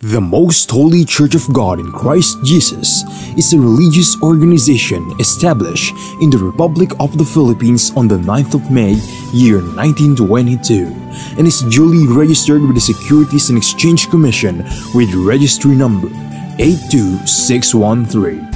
The Most Holy Church of God in Christ Jesus is a religious organization established in the Republic of the Philippines on the 9th of May, year 1922, and is duly registered with the Securities and Exchange Commission with registry number 82613.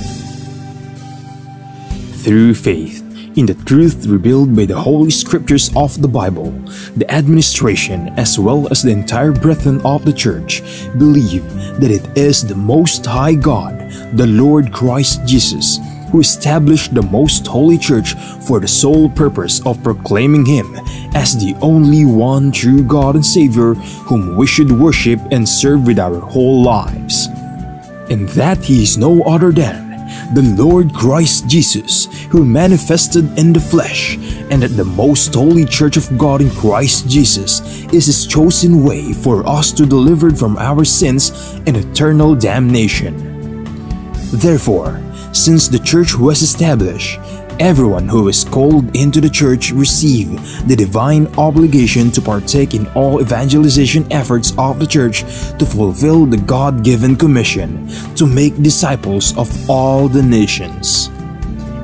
Through faith in the truth revealed by the Holy Scriptures of the Bible, the administration as well as the entire brethren of the Church believe that it is the Most High God, the Lord Christ Jesus, who established the Most Holy Church for the sole purpose of proclaiming Him as the only one true God and Savior whom we should worship and serve with our whole lives, and that He is no other than the Lord Christ Jesus, who manifested in the flesh, and that the Most Holy Church of God in Christ Jesus is His chosen way for us to deliver from our sins and eternal damnation. Therefore, since the Church was established, everyone who is called into the Church receive the divine obligation to partake in all evangelization efforts of the Church to fulfill the God-given commission to make disciples of all the nations.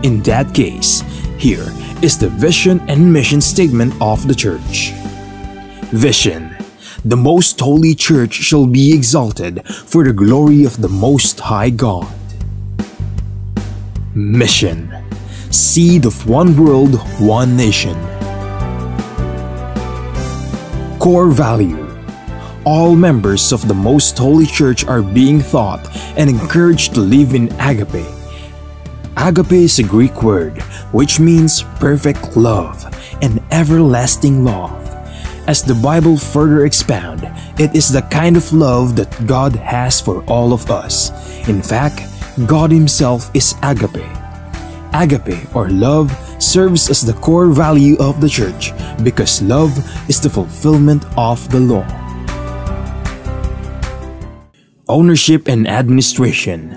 In that case, here is the vision and mission statement of the Church. Vision: the Most Holy Church shall be exalted for the glory of the Most High God. Mission: seed of one world, one nation. Core value: all members of the Most Holy Church are being taught and encouraged to live in agape. Agape is a Greek word which means perfect love and everlasting love. As the Bible further expounds, it is the kind of love that God has for all of us. In fact, God Himself is agape. Agape, or love, serves as the core value of the Church because love is the fulfillment of the law. Ownership and administration: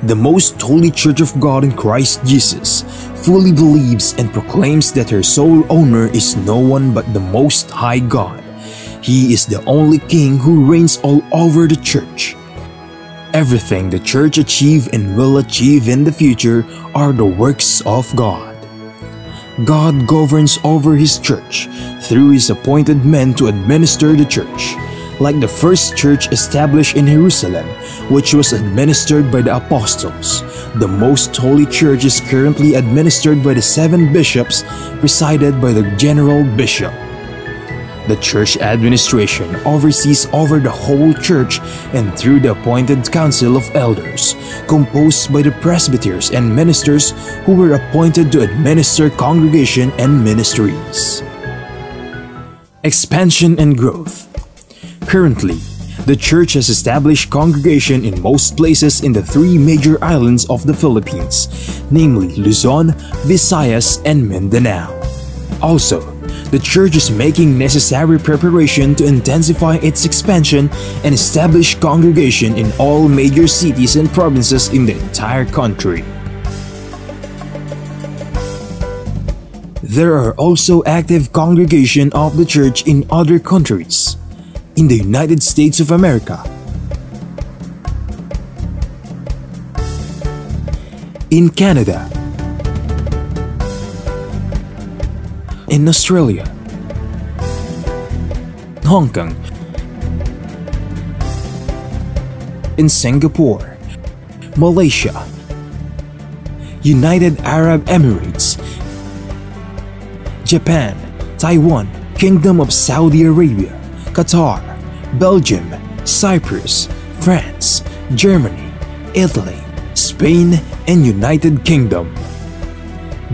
the Most Holy Church of God in Christ Jesus fully believes and proclaims that her sole owner is no one but the Most High God. He is the only King who reigns all over the Church. Everything the Church achieve and will achieve in the future are the works of God. God governs over His Church through His appointed men to administer the Church. Like the first church established in Jerusalem, which was administered by the apostles, the Most Holy Church is currently administered by the 7 bishops, presided by the general bishop. The church administration oversees over the whole church and through the appointed council of elders, composed by the presbyters and ministers who were appointed to administer congregation and ministries. Expansion and growth: currently, the church has established congregation in most places in the 3 major islands of the Philippines, namely Luzon, Visayas, and Mindanao. Also, the church is making necessary preparation to intensify its expansion and establish congregation in all major cities and provinces in the entire country. There are also active congregation of the church in other countries. In the United States of America, in Canada, in Australia, Hong Kong, in Singapore, Malaysia, United Arab Emirates, Japan, Taiwan, Kingdom of Saudi Arabia, Qatar, Belgium, Cyprus, France, Germany, Italy, Spain, and United Kingdom.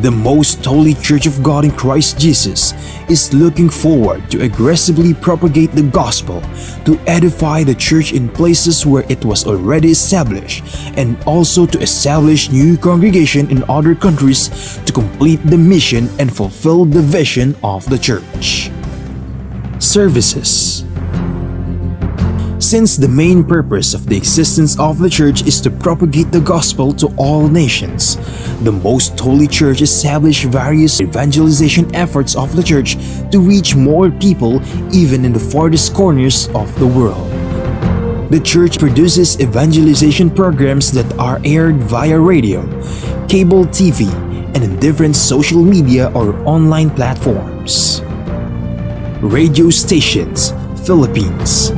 The Most Holy Church of God in Christ Jesus is looking forward to aggressively propagate the gospel, to edify the church in places where it was already established, and also to establish new congregation in other countries to complete the mission and fulfill the vision of the church. Services: since the main purpose of the existence of the church is to propagate the gospel to all nations, the Most Holy Church established various evangelization efforts of the church to reach more people even in the farthest corners of the world. The church produces evangelization programs that are aired via radio, cable TV, and in different social media or online platforms. Radio stations, Philippines.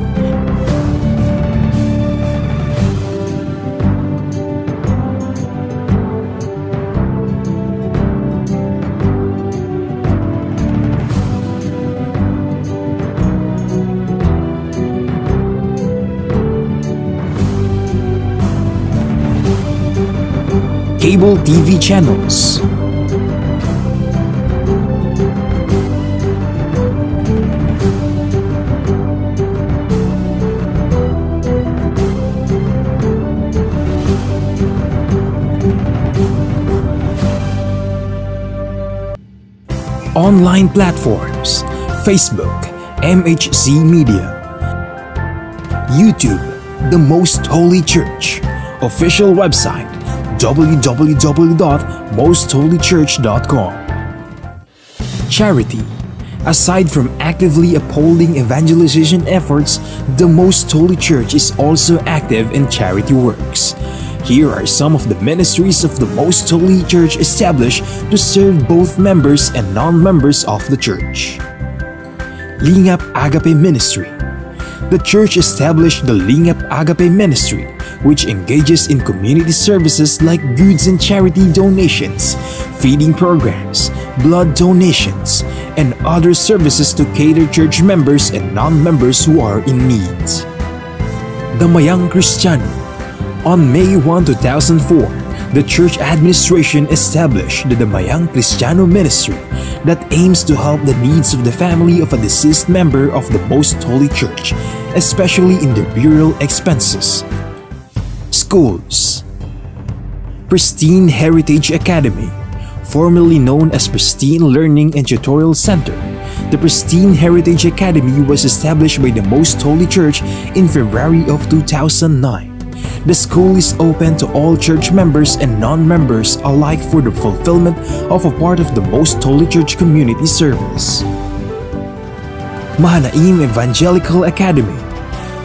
Cable TV channels. Online platforms, Facebook, MHC Media, YouTube, The Most Holy Church, official website, www.mostholychurch.com. Charity. Aside from actively upholding evangelization efforts, the Most Holy Church is also active in charity works. Here are some of the ministries of the Most Holy Church established to serve both members and non-members of the church. Lingap Agape Ministry. The church established the Lingap Agape Ministry, which engages in community services like goods and charity donations, feeding programs, blood donations, and other services to cater church members and non-members who are in need. Damayang Kristiyano. On May 1, 2004, the church administration established the Damayang Kristiyano Ministry that aims to help the needs of the family of a deceased member of the Most Holy Church, especially in their burial expenses. Schools. Pristine Heritage Academy, formerly known as Pristine Learning and Tutorial Center. The Pristine Heritage Academy was established by the Most Holy Church in February of 2009. The school is open to all church members and non-members alike for the fulfillment of a part of the Most Holy Church community service. Mahanaim Evangelical Academy.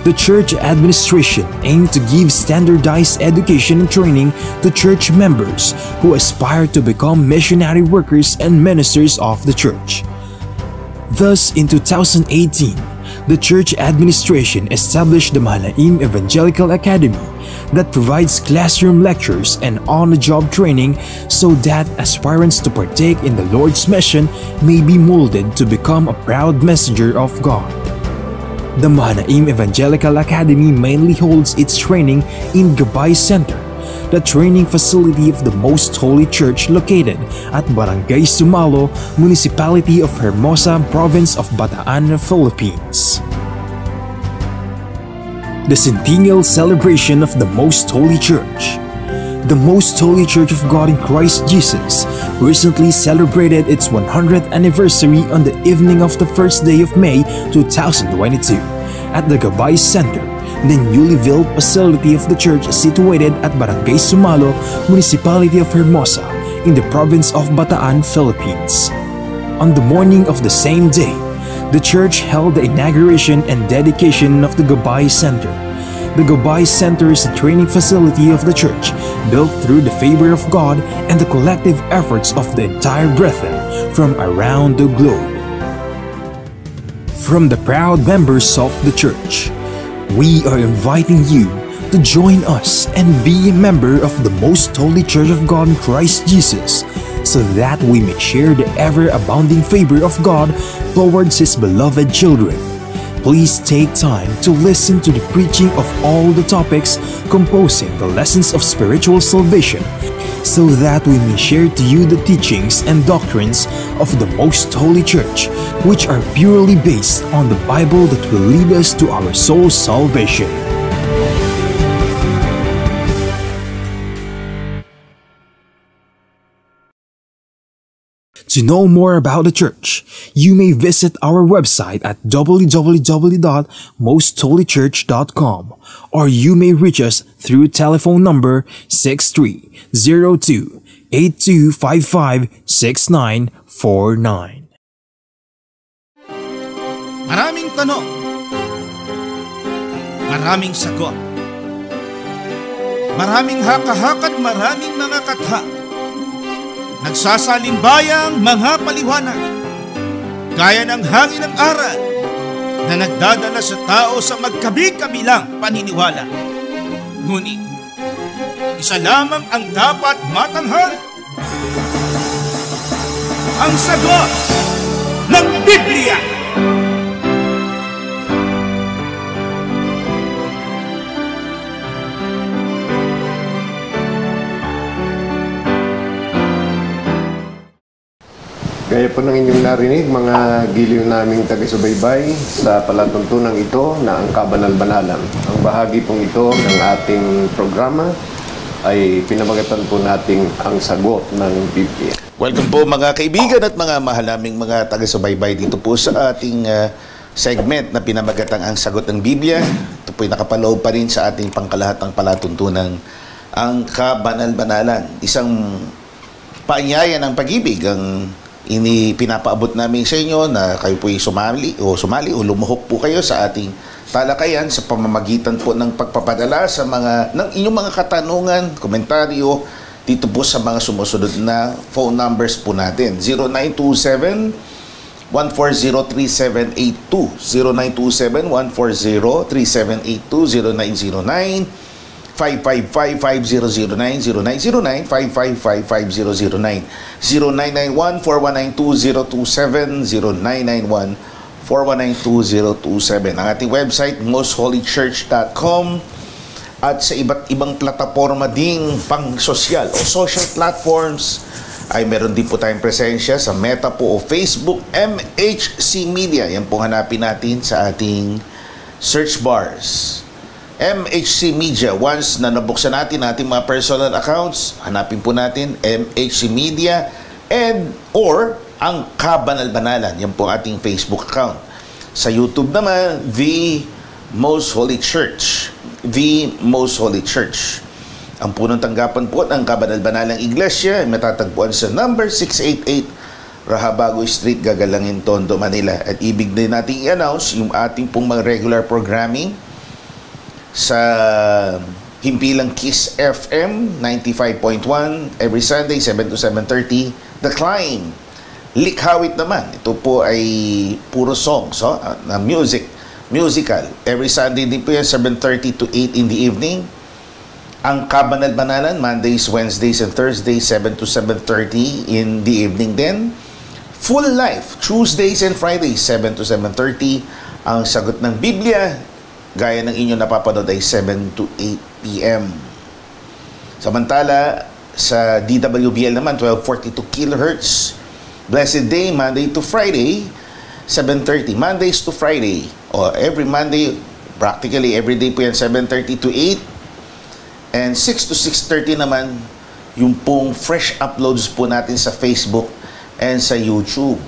The church administration aimed to give standardized education and training to church members who aspire to become missionary workers and ministers of the church. Thus, in 2018, the church administration established the Mahanaim Evangelical Academy that provides classroom lectures and on-the-job training so that aspirants to partake in the Lord's mission may be molded to become a proud messenger of God. The Mahanaim Evangelical Academy mainly holds its training in Gabay Center, the training facility of the Most Holy Church located at Barangay Sumalo, Municipality of Hermosa, Province of Bataan, Philippines. The Centennial Celebration of the Most Holy Church. The Most Holy Church of God in Christ Jesus recently celebrated its 100th anniversary on the evening of the first day of May 2022 at the Gabay Center, the newly built facility of the church situated at Barangay Sumalo, Municipality of Hermosa, in the province of Bataan, Philippines. On the morning of the same day, the church held the inauguration and dedication of the Gabay Center. The Gabay Center is a training facility of the church built through the favor of God and the collective efforts of the entire brethren from around the globe. From the proud members of the church, we are inviting you to join us and be a member of the Most Holy Church of God in Christ Jesus, so that we may share the ever-abounding favor of God towards His beloved children. Please take time to listen to the preaching of all the topics composing the lessons of spiritual salvation, so that we may share to you the teachings and doctrines of the Most Holy Church, which are purely based on the Bible that will lead us to our soul's salvation. To know more about the church, you may visit our website at www.mostholychurch.com, or you may reach us through telephone number 6302-8255-6949. Maraming tanong, Maraming sagot. Maraming haka-haka at maraming mga katha. Nagsasalimbayang mga paliwanag. Gaya ng hangin ng aral na nagdadala sa tao sa magkabi-kabilang paniniwala. Ngunit, isa lamang ang dapat matanghal. Ang sagot ng Biblia. Gaya po ng inyong narinig, mga giliw naming taga-subaybay sa palatuntunang ito na ang kabanal-banalan. Ang bahagi pong ito ng ating programa ay pinamagatan po nating ang sagot ng Biblia. Welcome po mga kaibigan at mga mahal naming mga taga-subaybay dito po sa ating segment na pinamagatang ang sagot ng Biblia. Ito po'y nakapaloob pa rin sa ating pangkalahatang palatuntunan ang kabanal-banalan. Isang paanyaya ng pag-ibig ang pinapaabot namin sa inyo na kayo po'y sumali o lumuhok po kayo sa ating talakayan sa pamamagitan po ng pagpapadala sa ng inyong mga katanungan, komentaryo dito po sa mga sumusunod na phone numbers po natin. 0927-140-3782, 0927-140-3782, 0909-555-5009, 0909-555-5009, 0991-4192-027, 0991-4192-027. Ang ating website, mostholychurch.com, at sa iba't ibang plataforma ding pang-sosyal o social platforms ay meron din po tayong presensya sa Meta po o Facebook, MHC Media. Yan po hanapin natin sa ating search bars. MHC Media. Once na nabuksan natin ating mga personal accounts, hanapin po natin MHC Media or ang Kabanal-Banalan. Yan po ating Facebook account. Sa YouTube naman, The Most Holy Church. The Most Holy Church. Ang punong tanggapan po ng Kabanal-Banalang Iglesia ay matatagpuan sa number 688 Rahabago Street, Gagalangin, Tondo, Manila. At ibig din natin i-announce yung ating pong mga regular programming sa himpilang Kiss FM 95.1 every Sunday 7 to 7:30. The Climb Likhawit naman, ito po ay puro songs na musical. Every Sunday din po yan 7:30 to 8 in the evening. Ang Kabanal-Banalan Mondays, Wednesdays and Thursdays 7 to 7:30 in the evening din. Full Life Tuesdays and Fridays 7 to 7:30. Ang Sagot ng Biblia gaya ng inyong napapanood ay 7 to 8 p.m. Samantala, sa DWBL naman, 1242 kHz. Blessed Day, Monday to Friday, 7:30. Mondays to Friday. O every Monday, practically every day po yan, 7:30 to 8. And 6 to 6:30 naman, yung pong fresh uploads po natin sa Facebook and sa YouTube.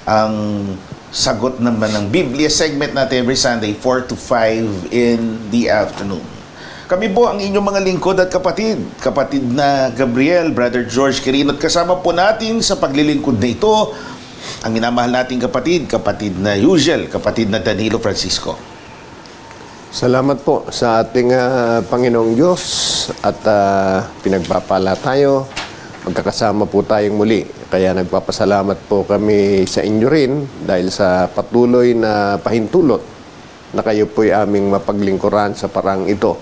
Ang Sagot naman ng Biblia segment natin every Sunday, 4 to 5 in the afternoon. Kami po ang inyong mga lingkod at kapatid. Kapatid na Gabriel, Brother George Quirino, at kasama po natin sa paglilingkod na ito ang minamahal nating kapatid na usual, kapatid na Danilo Francisco. Salamat po sa ating Panginoong Diyos at pinagpapala tayo. Magkakasama po tayong muli. Kaya nagpapasalamat po kami sa inyo rin dahil sa patuloy na pahintulot na kayo po'y aming mapaglingkuran sa parang ito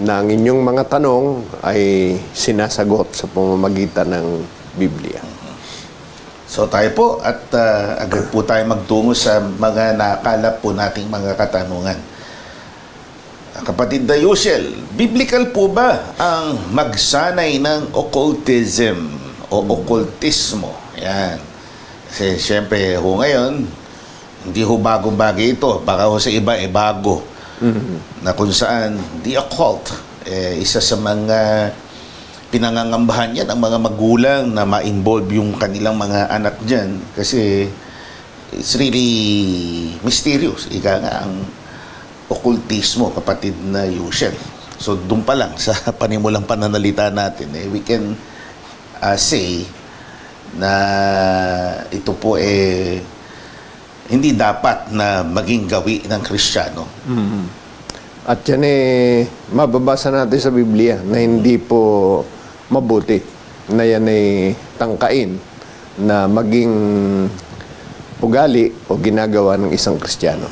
na ang inyong mga tanong ay sinasagot sa pamamagitan ng Biblia. So tayo po at agad po tayo magtungo sa mga nakalap po nating mga katanungan. Kapatid na Yusel, biblical po ba ang magsanay ng occultism o occultismo? Yan. Kasi siyempre ngayon, hindi bagong bagay ito. Baka sa iba bago. Na kung saan the occult, isa sa mga pinangangambahan yan ang mga magulang na ma-involve yung kanilang mga anak dyan. Kasi it's really mysterious. Ika nga ang occultismo, kapatid na Yusel. So, doon pa lang sa panimulang pananalita natin, we can say na ito po hindi dapat na maging gawi ng Kristiyano. At yan mababasa natin sa Biblia na hindi po mabuti na yan tangkain na maging ugali o ginagawa ng isang Kristiyano.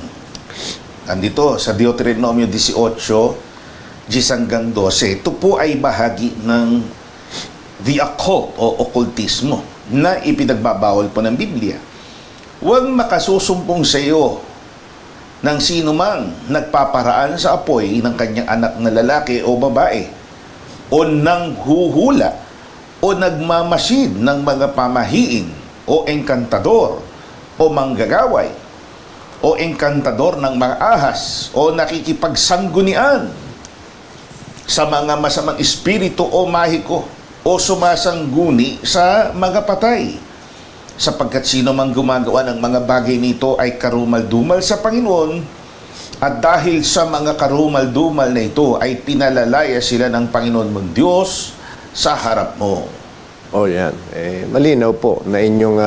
Andito sa Deuteronomio 18, 10-12, ito po ay bahagi ng the occult o occultismo na ipinagbabawal po ng Biblia. Huwag makasusumpong sa iyo ng sino mang nagpaparaan sa apoy ng kanyang anak na lalaki o babae, o nang huhula o nagmamasid ng mga pamahiin o engkantador o manggagaway o engkantador ng mga ahas o nakikipagsanggunian sa mga masamang espiritu o mahiko o sumasangguni sa mga patay, sapagkat sino mang gumagawa ng mga bagay nito ay karumal-dumal sa Panginoon, at dahil sa mga karumal-dumal na ito ay pinalalaya sila ng Panginoon mong Diyos sa harap mo. O yan, malinaw po na inyong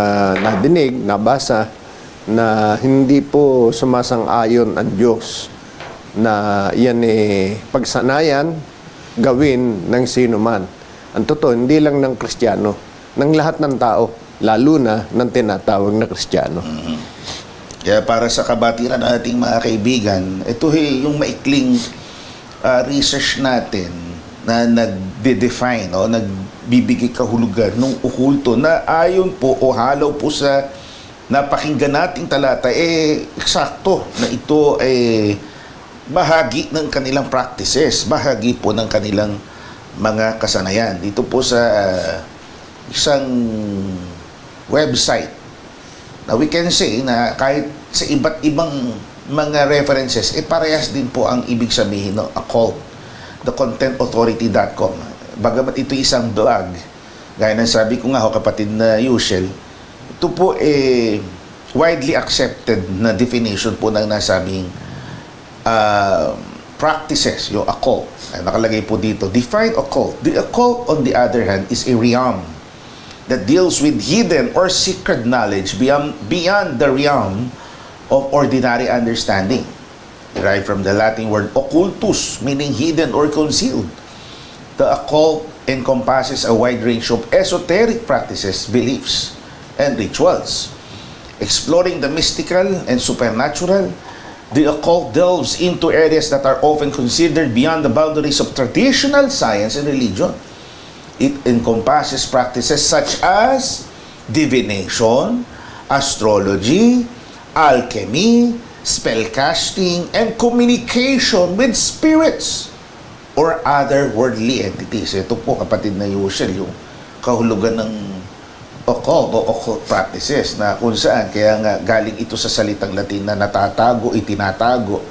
nadinig, nabasa, na hindi po sumasang-ayon ang Diyos na yan pagsanayan gawin ng sino man. Ang totoo, hindi lang ng Kristiyano, ng lahat ng tao, lalo na ng tinatawag na Kristiyano. Kaya para sa kabatiran ng ating mga kaibigan, ito yung maikling research natin na nagde-define o nagbibigay kahulugan ng okulto na ayon po o halaw po sa napakinggan nating talata, eksakto na ito bahagi ng kanilang practices, bahagi po ng kanilang mga kasanayan. Dito po sa isang website na we can say na kahit sa iba't ibang mga references, parehas din po ang ibig sabihin ng occult. TheContentAuthority.com. Bagamat ito isang blog, gaya ng sabi ko nga kapatid na Yushel, ito po widely accepted na definition po ng nasabing practices, yung occult. Nakalagay po dito, define occult. The occult, on the other hand, is a realm that deals with hidden or secret knowledge beyond the realm of ordinary understanding. Derived from the Latin word occultus, meaning hidden or concealed. The occult encompasses a wide range of esoteric practices, beliefs, and rituals. Exploring the mystical and supernatural, the occult delves into areas that are often considered beyond the boundaries of traditional science and religion. It encompasses practices such as divination, astrology, alchemy, spellcasting, and communication with spirits or other worldly entities. Ito po, kapatid na Yushel, yung kahulugan ng occult o occult practices na kung saan, kaya nga galing ito sa salitang Latin na natatago, itinatago.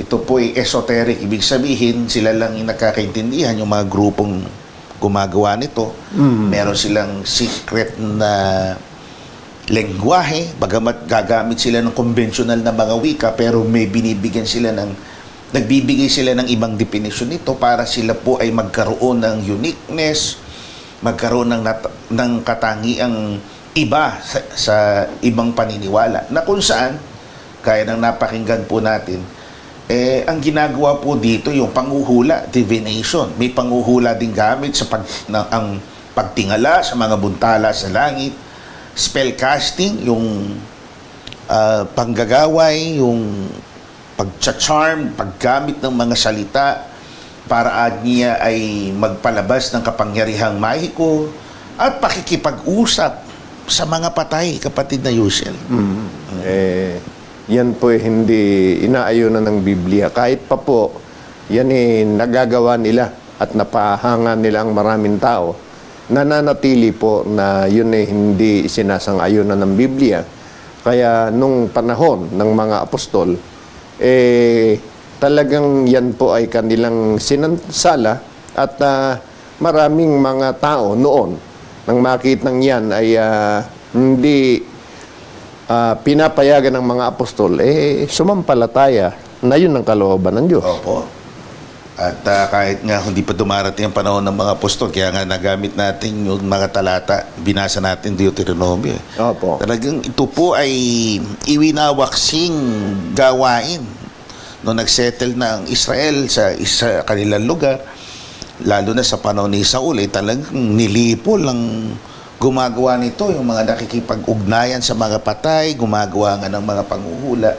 Ito po ay esoteric, ibig sabihin sila lang yung nakakaintindihan, yung mga grupong gumagawa nito. Meron silang secret na lengguwahe, bagamat gagamit sila ng conventional na mga wika, pero may nagbibigay sila ng ibang definition nito para sila po ay magkaroon ng uniqueness, magkaroon ng katangiang iba sa ibang paniniwala, na kung saan, kaya ng napakinggan po natin, ang ginagawa po dito yung panghuhula, divination. May panghuhula din gamit sa ang pagtingala sa mga buntala sa langit, spellcasting, yung panggagaway, yung pagcha-charm, paggamit ng mga salita para niya ay magpalabas ng kapangyarihang mahiko, at pakikipag-usap sa mga patay, kapatid na Yushel. Yan po hindi inaayunan ng Biblia. Kahit pa po, yan nagagawa nila at napahanga nila ang maraming tao. Nananatili po na yun hindi sinasang-ayunan ng Biblia. Kaya nung panahon ng mga apostol, talagang yan po ay kanilang sinansala, at maraming mga tao noon nang makitang yan ay hindi pinapayagan ng mga apostol, sumampalataya na yun ang kalooban ng Diyos. Opo. At kahit nga hindi pa dumarating ang panahon ng mga apostol, kaya nga nagamit natin yung mga talata, binasa natin Deuteronomio. Opo. Talagang ito po ay iwinawaksing gawain nung nagsettle na ang Israel sa kanilang lugar, lalo na sa panahon ni Saul, talagang nilipol ang gumagawa nito, yung mga nakikipag-ugnayan sa mga patay, gumagawa nga ng mga panghuhula.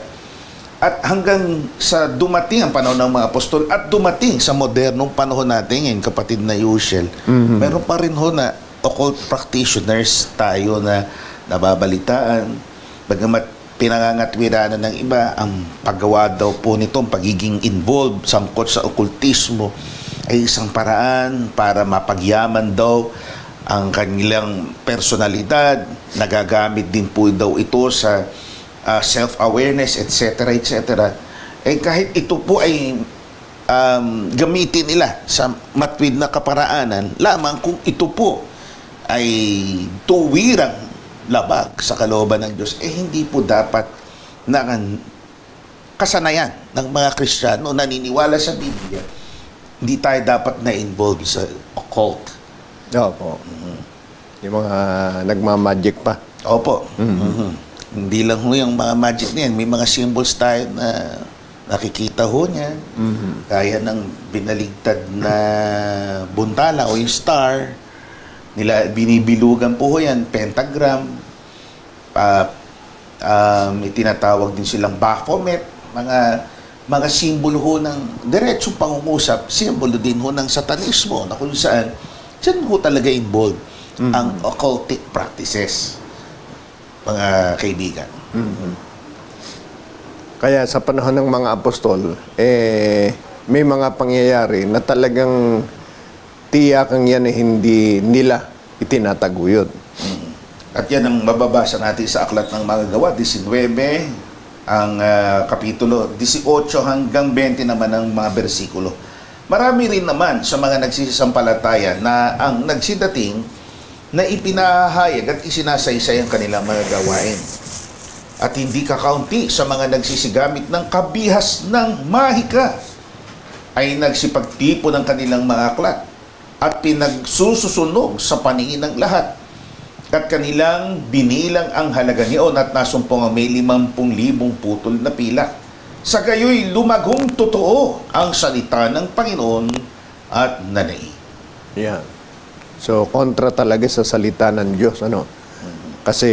At hanggang sa dumating ang panahon ng mga apostol at dumating sa modernong panahon natin ngayon, kapatid na Yushel, meron pa rin ho na occult practitioners tayo na nababalitaan. Bagamat pinangangatwiranan ng iba, ang paggawa daw po nitong pagiging involved, sangkot sa okultismo, ay isang paraan para mapagyaman daw ang kanilang personalidad. Nagagamit din po daw ito sa self-awareness, etc., etc. Kahit ito po ay gamitin nila sa matwid na kaparaanan, lamang kung ito po ay tuwirang labag sa kalooban ng Diyos, hindi po dapat na kasanayan ng mga Kristiyano naniniwala sa Biblia. Hindi tayo dapat na-involve sa occult. Opo. Yung mga nagmamagic pa. Opo. Hindi lang ho yung mga magic niyan. May mga symbols tayo na nakikita ho niyan. Kaya ng binaligtad na buntala o yung star, binibilugan po ho yan, pentagram, may tinatawag din silang Baphomet, mga simbolo ho ng diretsong pangungusap, simbolo din ho ng satanismo, na kung saan dyan ho talaga involved ang occultic practices, mga kaibigan. Kaya sa panahon ng mga apostol, may mga pangyayari na talagang tiyakang yan hindi nila itinataguyod. At yan ang mababasa natin sa Aklat ng Mga Gawa, 19, ang kapitulo 18 hanggang 20 naman ang mga bersikulo. Marami rin naman sa mga nagsisisampalataya na ang nagsidating na ipinahayag at isinasaysay ang kanilang mga gawain. At hindi kakaunti sa mga nagsisigamit ng kabihas ng mahika ay nagsipagtipo ng kanilang mga aklat at pinagsususunog sa paningin ng lahat. At kanilang binilang ang halaga niyon at nasumpong ang may 50,000 putol na pila. Sa gayoy lumagong totoo ang salita ng Panginoon at nanay. Yeah. So, kontra talaga sa salita ng Diyos, ano? Kasi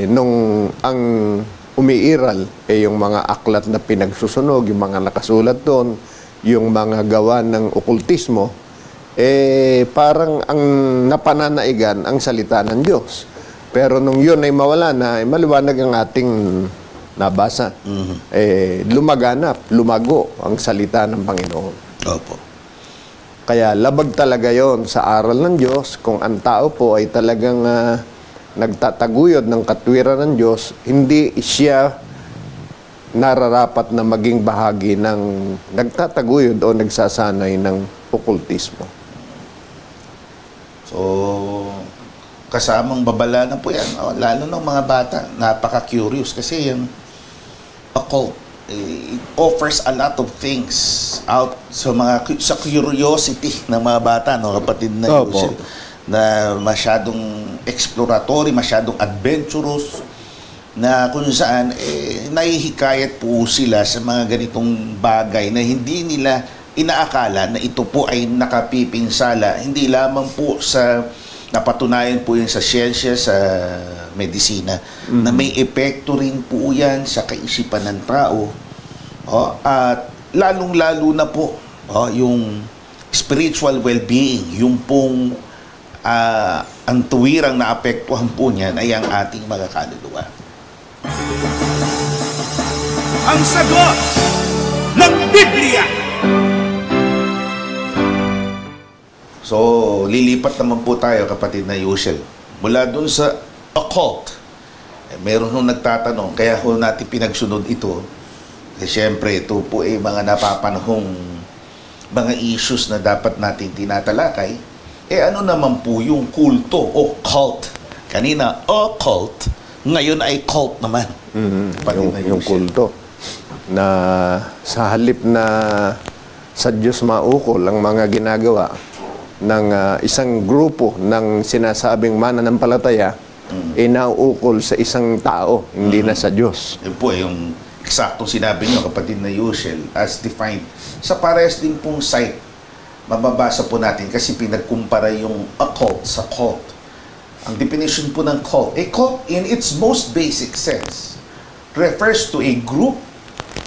nung ang umiiral, yung mga aklat na pinagsusunog, yung mga nakasulat doon, yung mga gawa ng okultismo, parang ang napananaigan ang salita ng Diyos. Pero nung yun ay mawala na, maliwanag ang ating nabasa. Lumaganap, lumago ang salita ng Panginoon. Opo. Kaya labag talaga yon sa aral ng Diyos. Kung ang tao po ay talagang nagtataguyod ng katwiran ng Diyos, hindi siya nararapat na maging bahagi ng nagtataguyod o nagsasanay ng okultismo. So, kasamang babala na po yan. Lalo ng mga bata, napaka-curious kasi yung occult, it offers a lot of things out sa curiosity ng mga bata, no, kapatid na Yusel, na masyadong exploratory, masyadong adventurous, na kung saan nahihikayat po sila sa mga ganitong bagay na hindi nila inaakala na ito po ay nakapipinsala, hindi lamang po sa napatunayan po yan sa siyensya, sa medisina, na may epekto rin po yan sa kaisipan ng tao. At lalong-lalo na po yung spiritual well-being, yung pong ang tuwirang naapektuhan po niyan ay ang ating mga kaluluwa. Ang sagot ng Biblia. So, lilipat naman po tayo, kapatid na Yusel. Mula dun sa occult, meron nung nagtatanong, kaya ho natin pinagsunod ito. Kasi syempre, ito po ay mga napapanahong mga issues na dapat natin tinatalakay. Ano naman po yung kulto o cult? Kanina, occult, ngayon ay cult naman. Yung kulto na sa halip na sa Diyos maukol ang mga ginagawa ng isang grupo ng sinasabing mananampalataya, nauukol sa isang tao, hindi na sa Diyos. Yun po, yung eksaktong sinabi nyo, kapatid na Yushel, as defined sa parehas din pong site. Mababasa po natin kasi pinagkumpara yung occult sa cult. Ang definition po ng cult, a cult in its most basic sense refers to a group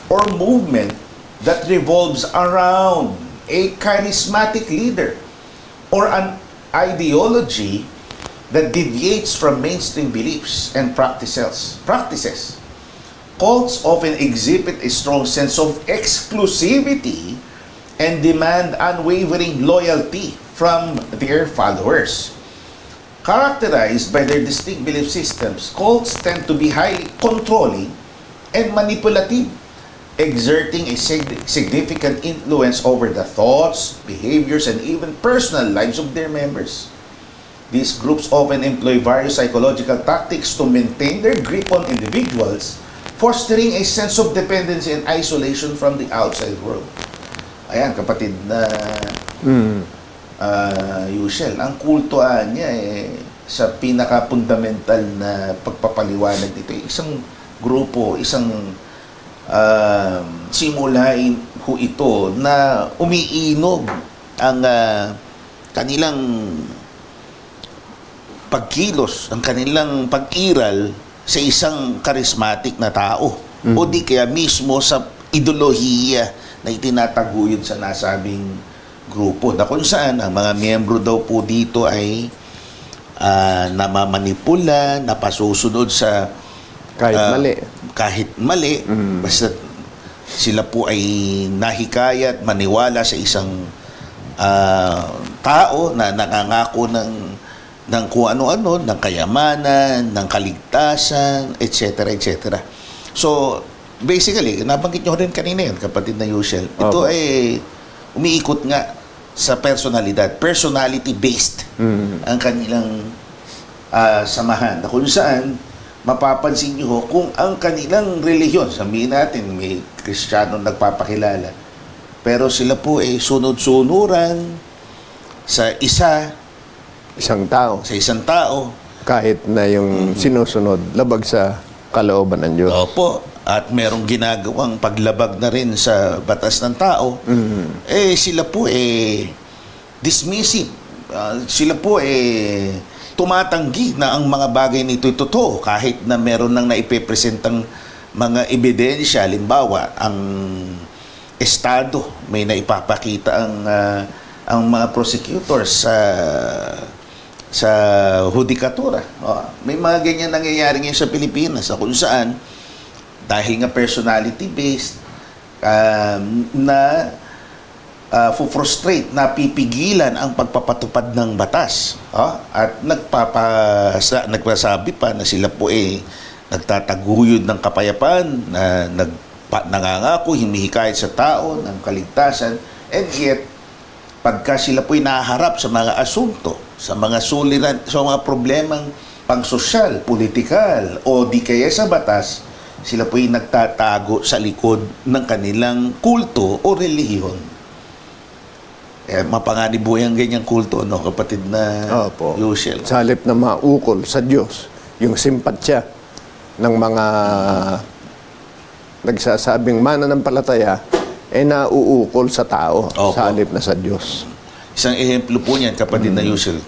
or movement that revolves around a charismatic leader or an ideology that deviates from mainstream beliefs and practices. Cults often exhibit a strong sense of exclusivity and demand unwavering loyalty from their followers. Characterized by their distinct belief systems, cults tend to be highly controlling and manipulative, exerting a significant influence over the thoughts, behaviors, and even personal lives of their members. These groups often employ various psychological tactics to maintain their grip on individuals, fostering a sense of dependency and isolation from the outside world. Ayan, kapatid na Yushel, ang kultuan niya sa pinaka-fundamental na pagpapaliwanag dito, isang grupo, isang simulain ho ito na umiinog ang kanilang pagkilos, ang kanilang pag-iral sa isang charismatic na tao o di kaya mismo sa ideolohiya na itinataguyod sa nasabing grupo na kung saan ang mga miyembro daw po dito ay namamanipula, napasusunod sa kahit mali basta sila po ay nahikayat maniwala sa isang tao na nangangako ng kung ano-ano, ng kayamanan, ng kaligtasan, etc. etc. So, basically, nabanggit nyo rin kanina yun, kapatid na Yushel. Ito ay umiikot nga sa personalidad, personality-based ang kanilang samahan. Na kung saan, mapapansin nyo kung ang kanilang relihiyon, sabihin natin, may Kristiyano nagpapakilala, pero sila po ay sunod-sunuran sa isang tao. Kahit na yung sinusunod, labag sa kalooban ng Diyos. Opo. At merong ginagawang paglabag na rin sa batas ng tao. Sila po dismissive. Sila po tumatanggi na ang mga bagay nito totoo kahit na meron nang naipepresentang mga ebidensya. Halimbawa, ang Estado may naipapakita ang mga prosecutors sa hudikatura. May mga ganyan nangyayari ngayon sa Pilipinas kung saan dahil nga personality-based na frustrate, napipigilan ang pagpapatupad ng batas. At nagpasabi pa na sila po nagtataguyod ng kapayapaan, na nangangako, hinihikayat sa tao ng kaligtasan, and yet pagka sila po'y naharap sa mga asunto, sa mga suliran, sa mga problemang pangsosyal, politikal, o di kaya sa batas, sila po'y nagtatago sa likod ng kanilang kulto o relihiyon. Mapanganib ang ganyang kulto, no, kapatid na Yushel. Sa halip na maukol sa Diyos, yung simpatsya ng mga nagsasabing mananampalataya, nauukol sa tao sa halip na sa Diyos. Isang ehemplo po niyan, kapatid na Yushel.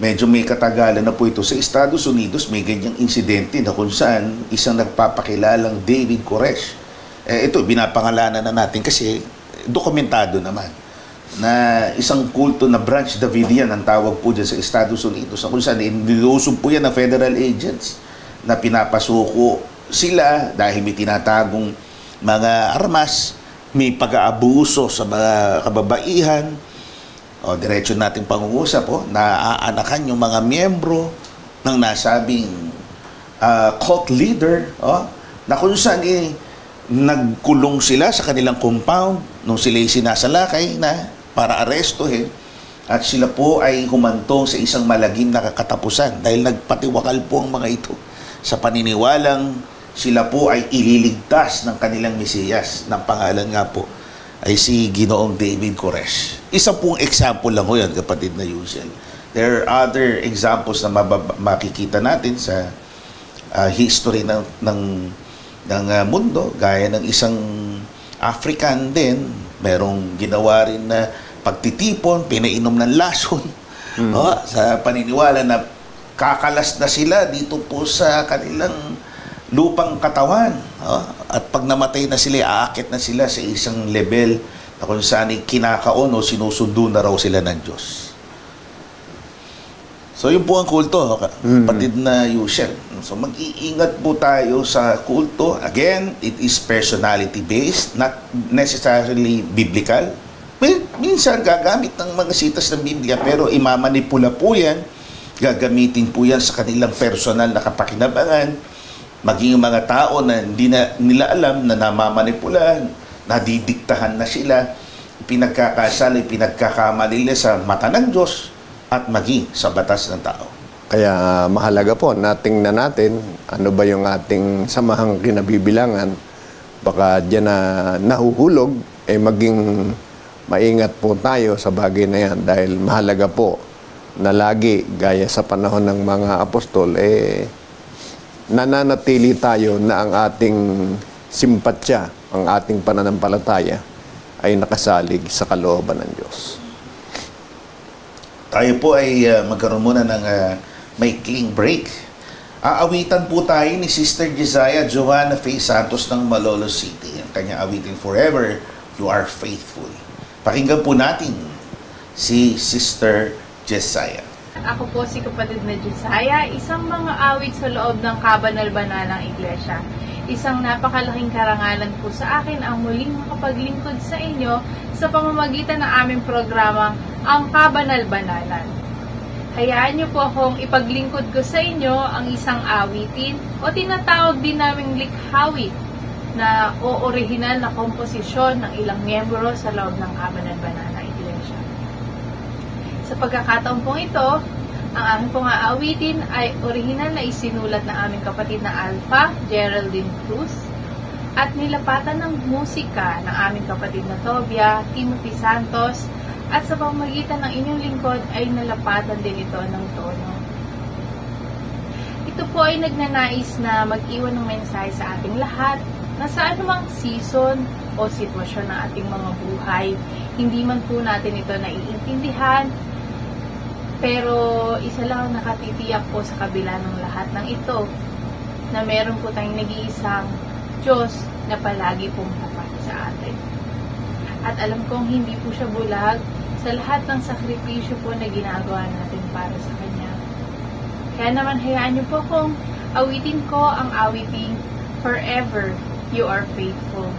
Medyo may katagalan na po ito. Sa Estados Unidos, may ganyang insidente na kung saan isang nagpapakilalang David Koresh. Ito, binapangalanan na natin kasi dokumentado naman na isang kulto na Branch Davidian ang tawag po dyan sa Estados Unidos. Kung saan, nilusob po yan ng federal agents na pinapasuko sila dahil may tinatagong mga armas, may pag-aabuso sa mga kababaihan. Diretso nating pangungusap, naaanakan yung mga miyembro ng nasabing cult leader, na kung saan nagkulong sila sa kanilang compound nung sila'y sinasalakay na para arestuhin, at sila po ay humantong sa isang malagim na katapusan dahil nagpatiwakal po ang mga ito sa paniniwalang sila po ay ililigtas ng kanilang Mesiyas, ng pangalan nga po ay si Ginoong David Koresh. Isa pong example lang ho yan, kapatid na Yushel. There are other examples na makikita natin sa history ng ng mundo, gaya ng isang African din, merong ginawa rin na pagtitipon, pinainom ng lason, sa paniniwala na kakalas na sila dito po sa kanilang lupang katawan. At pag namatay na sila, aakit na sila sa isang level na kung saan kinakaon o sinusundo na raw sila ng Diyos. So, yun po ang kulto, kapatid na Yushel. So, mag-iingat po tayo sa kulto. Again, it is personality-based, not necessarily biblical. Minsan, gagamit ng mga sitas ng Biblia, pero imamanipula po yan. Gagamitin po yan sa kanilang personal na kapakinabangan. Maging yung mga tao na hindi na nila alam na namamanipula, nadidiktahan na sila, pinagkakasala, pinagkakamali nila sa mata ng Diyos at maging sa batas ng tao. Kaya mahalaga po, natingnan natin ano ba yung ating samahang kinabibilangan. Baka dyan na nahuhulog, maging maingat po tayo sa bagay na yan. Dahil mahalaga po na lagi, gaya sa panahon ng mga apostol, nananatili tayo na ang ating simpatsya, ang ating pananampalataya ay nakasalig sa kalooban ng Diyos. Tayo po ay magkaroon muna ng maikling break. Aawitan po tayo ni Sister Jesiah Joanna Faye Santos ng Malolos City. Ang kanyang awitin, Forever You Are Faithful. Pakinggan po natin si Sister Jesiah. Ako po si kapatid na Jesiah, isang mga awit sa loob ng Kabanal-Banalang Iglesia. Isang napakalaking karangalan po sa akin ang muling makapaglingkod sa inyo sa pamamagitan ng aming programa, ang Kabanal-Banalan. Hayaan niyo po akong ipaglingkod ko sa inyo ang isang awitin o tinatawag din naming likhawit na o orihinal na komposisyon ng ilang miyembro sa loob ng Kabanal-Banalang Iglesia. Sa pagkakataon pong ito, ang aming pong aawitin ay orihinal na isinulat ng aming kapatid na Alpha, Geraldine Cruz, at nilapatan ng musika ng aming kapatid na Tobia, Timothy Santos, at sa pamamagitan ng inyong lingkod ay nalapatan din ito ng tono. Ito po ay nagnanais na mag-iwan ng mensahe sa ating lahat na sa anumang season o sitwasyon ng ating mga buhay, hindi man po natin ito naiintindihan, pero isa lang ang nakatitiyak po sa kabila ng lahat ng ito, na meron po tayong nag-iisang Diyos na palagi pong tapat sa atin. At alam kong hindi po siya bulag sa lahat ng sakripisyo po na ginagawa natin para sa Kanya. Kaya naman hayaan niyo po kung awitin ko ang awiting Forever You Are Faithful.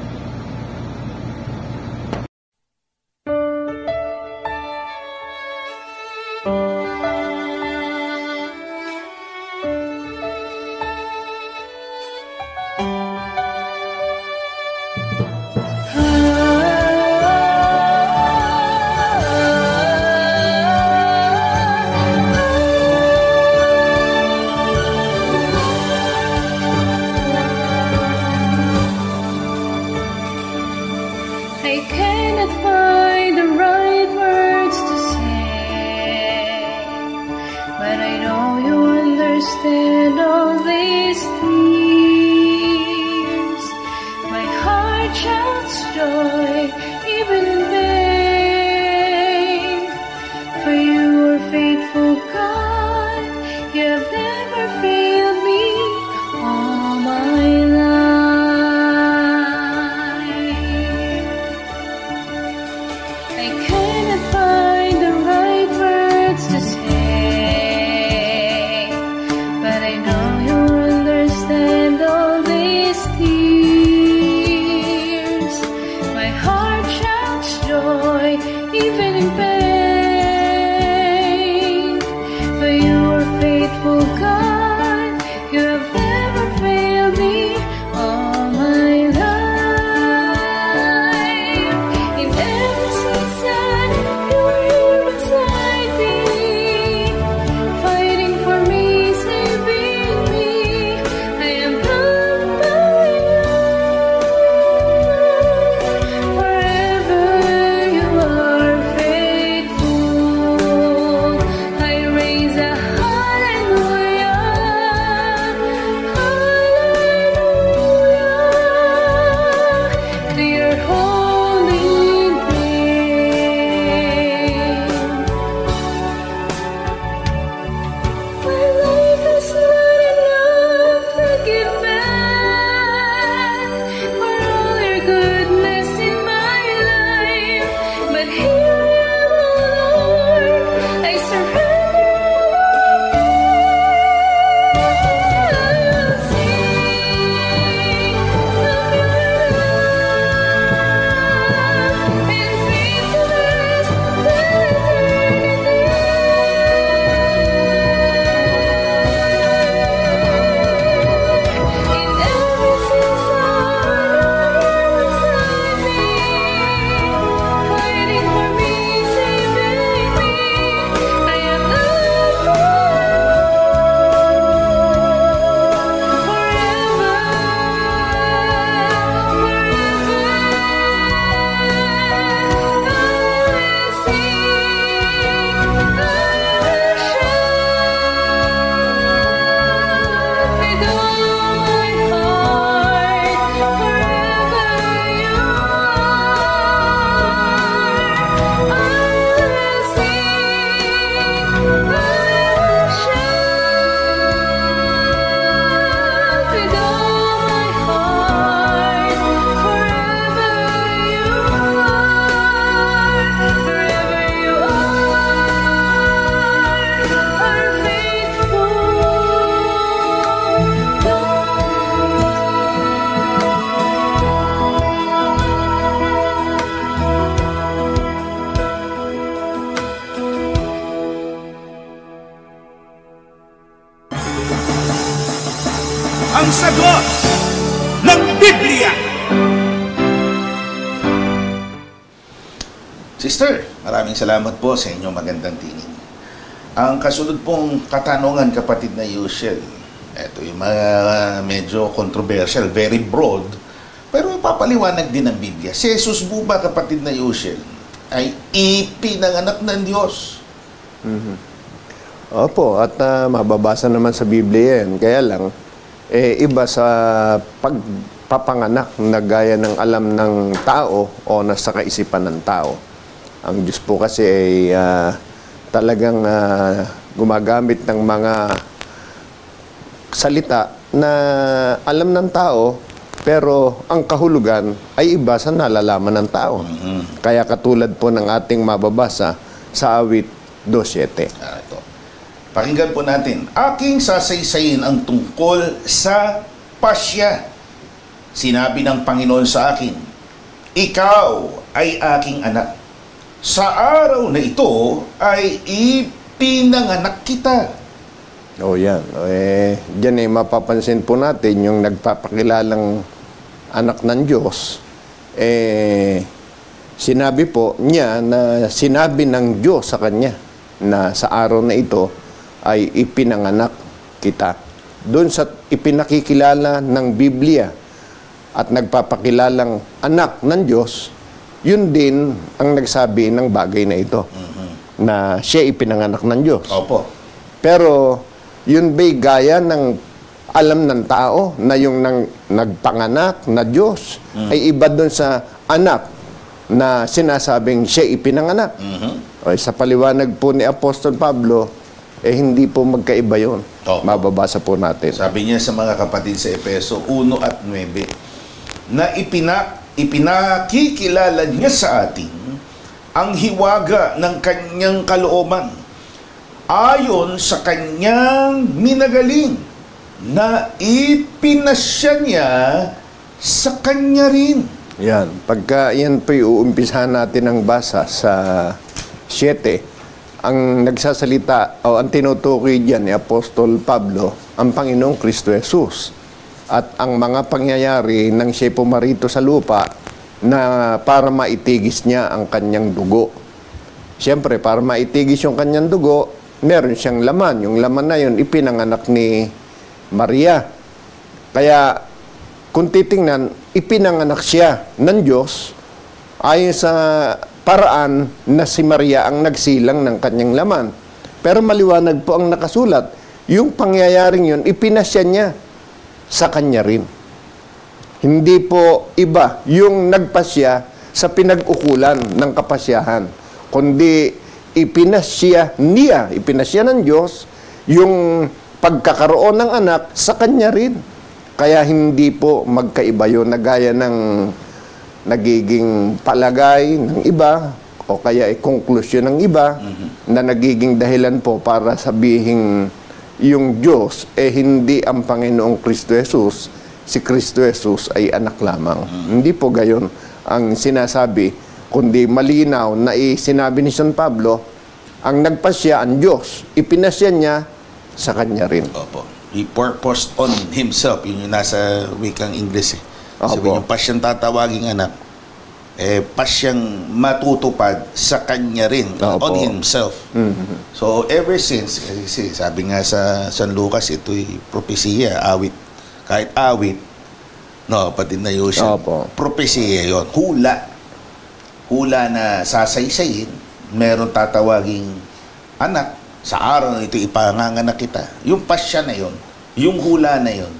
ang sagot ng Biblia. Sister, maraming salamat po sa inyong magandang tinig. Ang kasunod pong katanungan, kapatid na Yushel, ito yung medyo controversial, very broad, pero papaliwanag din ng Biblia. Si Jesus po ba, kapatid na Yushel, ay ipinanganak ng Diyos? Opo, at mababasa naman sa Biblia yan. Kaya lang, iba sa pagpapanganak na gaya ng alam ng tao o nasa kaisipan ng tao. Ang Diyos po kasi ay talagang gumagamit ng mga salita na alam ng tao, pero ang kahulugan ay iba sa nalalaman ng tao. Kaya katulad po ng ating mababasa sa awit 2:7. Ito. Pakinggan po natin. Aking sasaysayin ang tungkol sa pasya. Sinabi ng Panginoon sa akin, ikaw ay aking anak. Sa araw na ito ay ipinanganak kita. Yan. Diyan mapapansin po natin yung nagpapakilalang anak ng Diyos. Sinabi po niya na sinabi ng Diyos sa kanya na sa araw na ito ay ipinanganak kita. Doon sa ipinakikilala ng Biblia at nagpapakilalang anak ng Diyos, yun din ang nagsabi ng bagay na ito. Na siya ipinanganak ng Diyos. Opo. Pero yun ba'y gaya ng alam ng tao na yung nagpanganak na Diyos ay iba doon sa anak na sinasabing siya ipinanganak? Sa paliwanag po ni Apostol Pablo, hindi po magkaiba yun. Mababasa po natin. Sabi niya sa mga kapatid sa Efeso 1:9 na ipinakikilala niya sa atin ang hiwaga ng kanyang kalooban ayon sa kanyang minagaling na ipinasya niya sa kanya rin. Yan. Pagka yan po uumpisahan natin ang basa sa 7, ang nagsasalita o ang tinutukoy diyan ni Apostol Pablo, ang Panginoong Kristo Jesus. At ang mga pangyayari nang siya pumarito sa lupa na para maitigis niya ang kanyang dugo. Siyempre, para maitigis yung kanyang dugo, meron siyang laman. Yung laman na yun, ipinanganak ni Maria. Kaya, kung titingnan, ipinanganak siya ng Diyos ayon sa paraan na si Maria ang nagsilang ng kanyang laman. Pero maliwanag po ang nakasulat. Yung pangyayaring yun, ipinasya niya sa kanya rin. Hindi po iba yung nagpasya sa pinag-ukulan ng kapasyahan, kundi ipinasya ng Diyos yung pagkakaroon ng anak sa kanya rin. Kaya hindi po magkaiba yun na gaya ng nagiging palagay ng iba o kaya konklusyon ng iba na nagiging dahilan po para sabihin yung Diyos hindi ang Panginoong Kristo Jesus, si Kristo Jesus ay anak lamang. Hindi po gayon ang sinasabi, kundi malinaw na sinabi ni San Pablo, ang nagpasya ang Diyos, ipinasya niya sa kanya rin. Opo. He purposed on himself. Yun yung nasa wikang English. Sabi yung pasyang tatawaging anak, pasyang matutupad sa kanya rin, on himself. So, ever since, kasi sabi nga sa San Lucas, ito'y propesiya, awit. Kahit awit, no, pati na Yusha, propesiya yun. Hula na sasaysayin, meron tatawaging anak, sa araw na ito ipanganganak kita. Yung pasya na yun, yung hula na yun,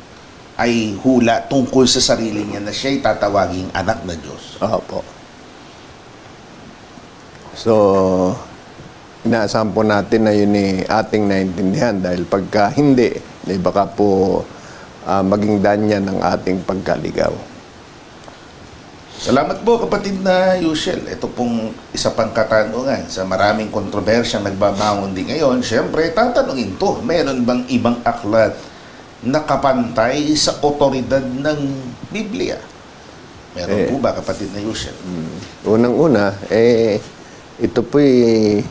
ay hula tungkol sa sarili niya na siya'y tatawaging anak na Diyos. Opo. So, inaasahan po natin na yun ating naintindihan dahil pagka hindi, baka po maging danya ng ating pagkaligaw. Salamat po kapatid na Yushel. Ito pong isa pang katanungan sa maraming kontrobersyang nagbabangon din ngayon. Siyempre, tatanungin to, meron bang ibang aklat nakapantay sa otoridad ng Biblia? Meron po ba, kapatid na Yushel? Unang-una, ito po'y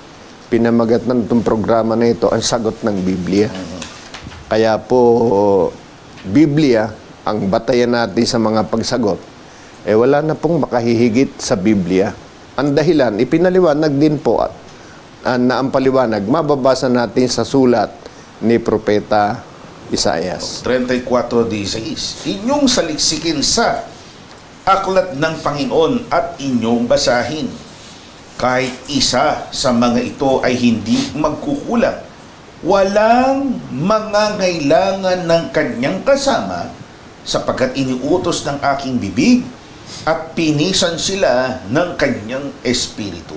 pinamagat ng itong programa na ito, ang sagot ng Biblia. Kaya po, Biblia ang batayan natin sa mga pagsagot, wala na pong makahihigit sa Biblia. Ang dahilan, ipinaliwanag din po na ang paliwanag, mababasa natin sa sulat ni Propeta Isaias. 34:16. Inyong saliksikin sa aklat ng Panginoon at inyong basahin. Kahit isa sa mga ito ay hindi magkukulang. Walang mangangailangan ng kanyang kasama sapagkat iniutos ng aking bibig at pinisan sila ng kanyang espiritu.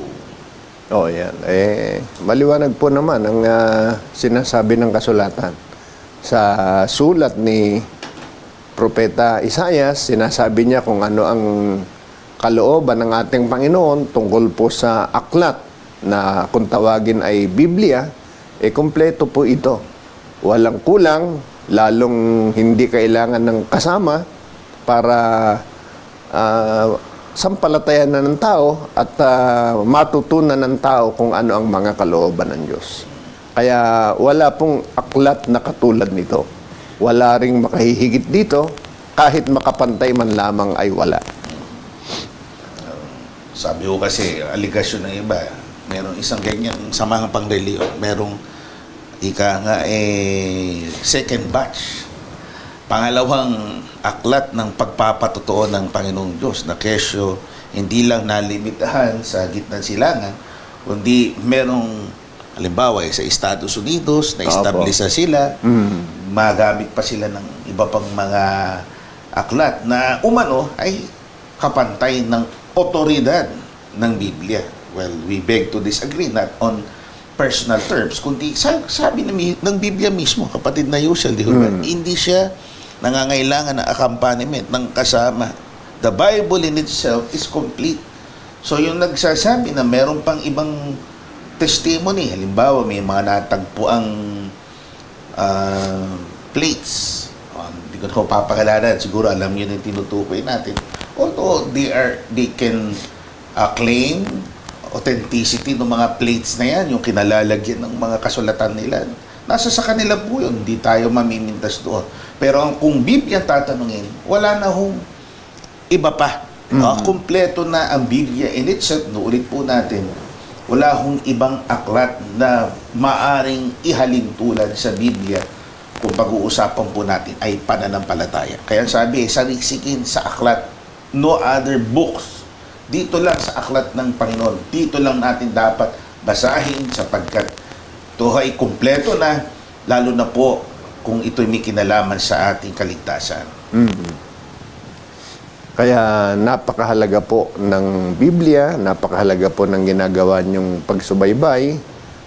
Yan. Maliwanag po naman ang sinasabi ng kasulatan. Sa sulat ni Propeta Isaias, sinasabi niya kung ano ang kalooban ng ating Panginoon tungkol po sa aklat na kung tawagin ay Biblia, kompleto po ito. Walang kulang, lalong hindi kailangan ng kasama para sampalatayan na ng tao at matutunan ng tao kung ano ang mga kalooban ng Diyos. Kaya wala pong aklat na katulad nito. Wala ring makahihigit dito, kahit makapantay man lamang ay wala. Sabi ko kasi, aligasyon ng iba, merong isang ganyan samahang pangreliyon, merong second batch. Pangalawang aklat ng pagpapatotoo ng Panginoong Diyos na kesyo hindi lang nalimitahan sa gitnang silangan, kundi merong, halimbawa, sa Estados Unidos, na-establish na sila, magamit pa sila ng iba pang mga aklat na umano ay kapantay ng otoridad ng Biblia. Well, we beg to disagree, not on personal terms, kundi sabi ng Biblia mismo, kapatid na Yusel, hindi siya nangangailangan ng accompaniment ng kasama. The Bible in itself is complete. So yung nagsasabi na meron pang ibang testimony, halimbawa may mga natagpuang plates, hindi ko na papakalanan, siguro alam nyo yung tinutukoy natin, although they can claim authenticity ng mga plates na yan, yung kinalalagyan ng mga kasulatan nila, nasa sa kanila po yun, hindi tayo mamimintas doon. Pero kung Biblia tatanungin, wala na hong iba pa. Kompleto na ang Biblia in itself. Nuulit po natin, wala hong ibang aklat na maaring ihalin tulad sa Biblia kung pag-uusapan po natin ay pananampalataya. Kaya sabi, saliksikin sa aklat, no other books. Dito lang sa aklat ng Panginoon. Dito lang natin dapat basahin sapagkat ito ay kumpleto na, lalo na po kung ito'y may kinalaman sa ating kaligtasan. Kaya napakahalaga po ng Biblia, napakahalaga po ng ginagawa niyong pagsubaybay,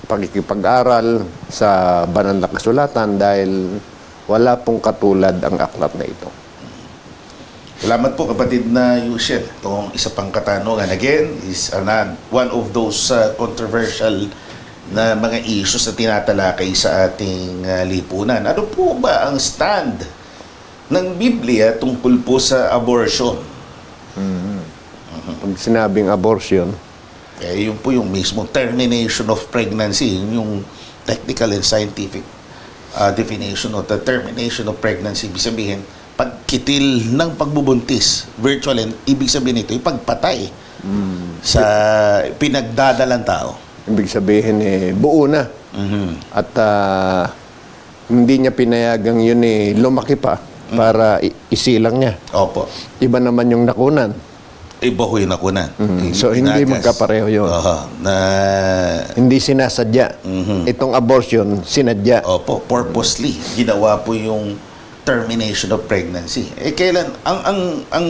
pagkikipag-aral sa banal na kasulatan dahil wala pong katulad ang aklat na ito. Salamat po kapatid na Yusel. Itong isa pang katanungan again is one of those controversial na mga issues na tinatalakay sa ating lipunan. Ano po ba ang stand ng Biblia tungkol po sa abortion? Pag sinabing abortion, yun po yung mismo termination of pregnancy, yung technical and scientific definition of the termination of pregnancy. Ibig sabihin, pagkitil ng pagbubuntis, virtual, and ibig sabihin ito, yung pagpatay sa pinagdadalang tao. Ibig sabihin, buo na. At hindi niya pinayagang yun lumaki pa para isilang niya. Opo. Iba naman yung nakunan. Iba ho yung nakunan. So, hindi magkapareho yun. Hindi sinasadya. Itong abortion, sinadya. Opo, purposely. Ginawa po yung termination of pregnancy. Kailan, ang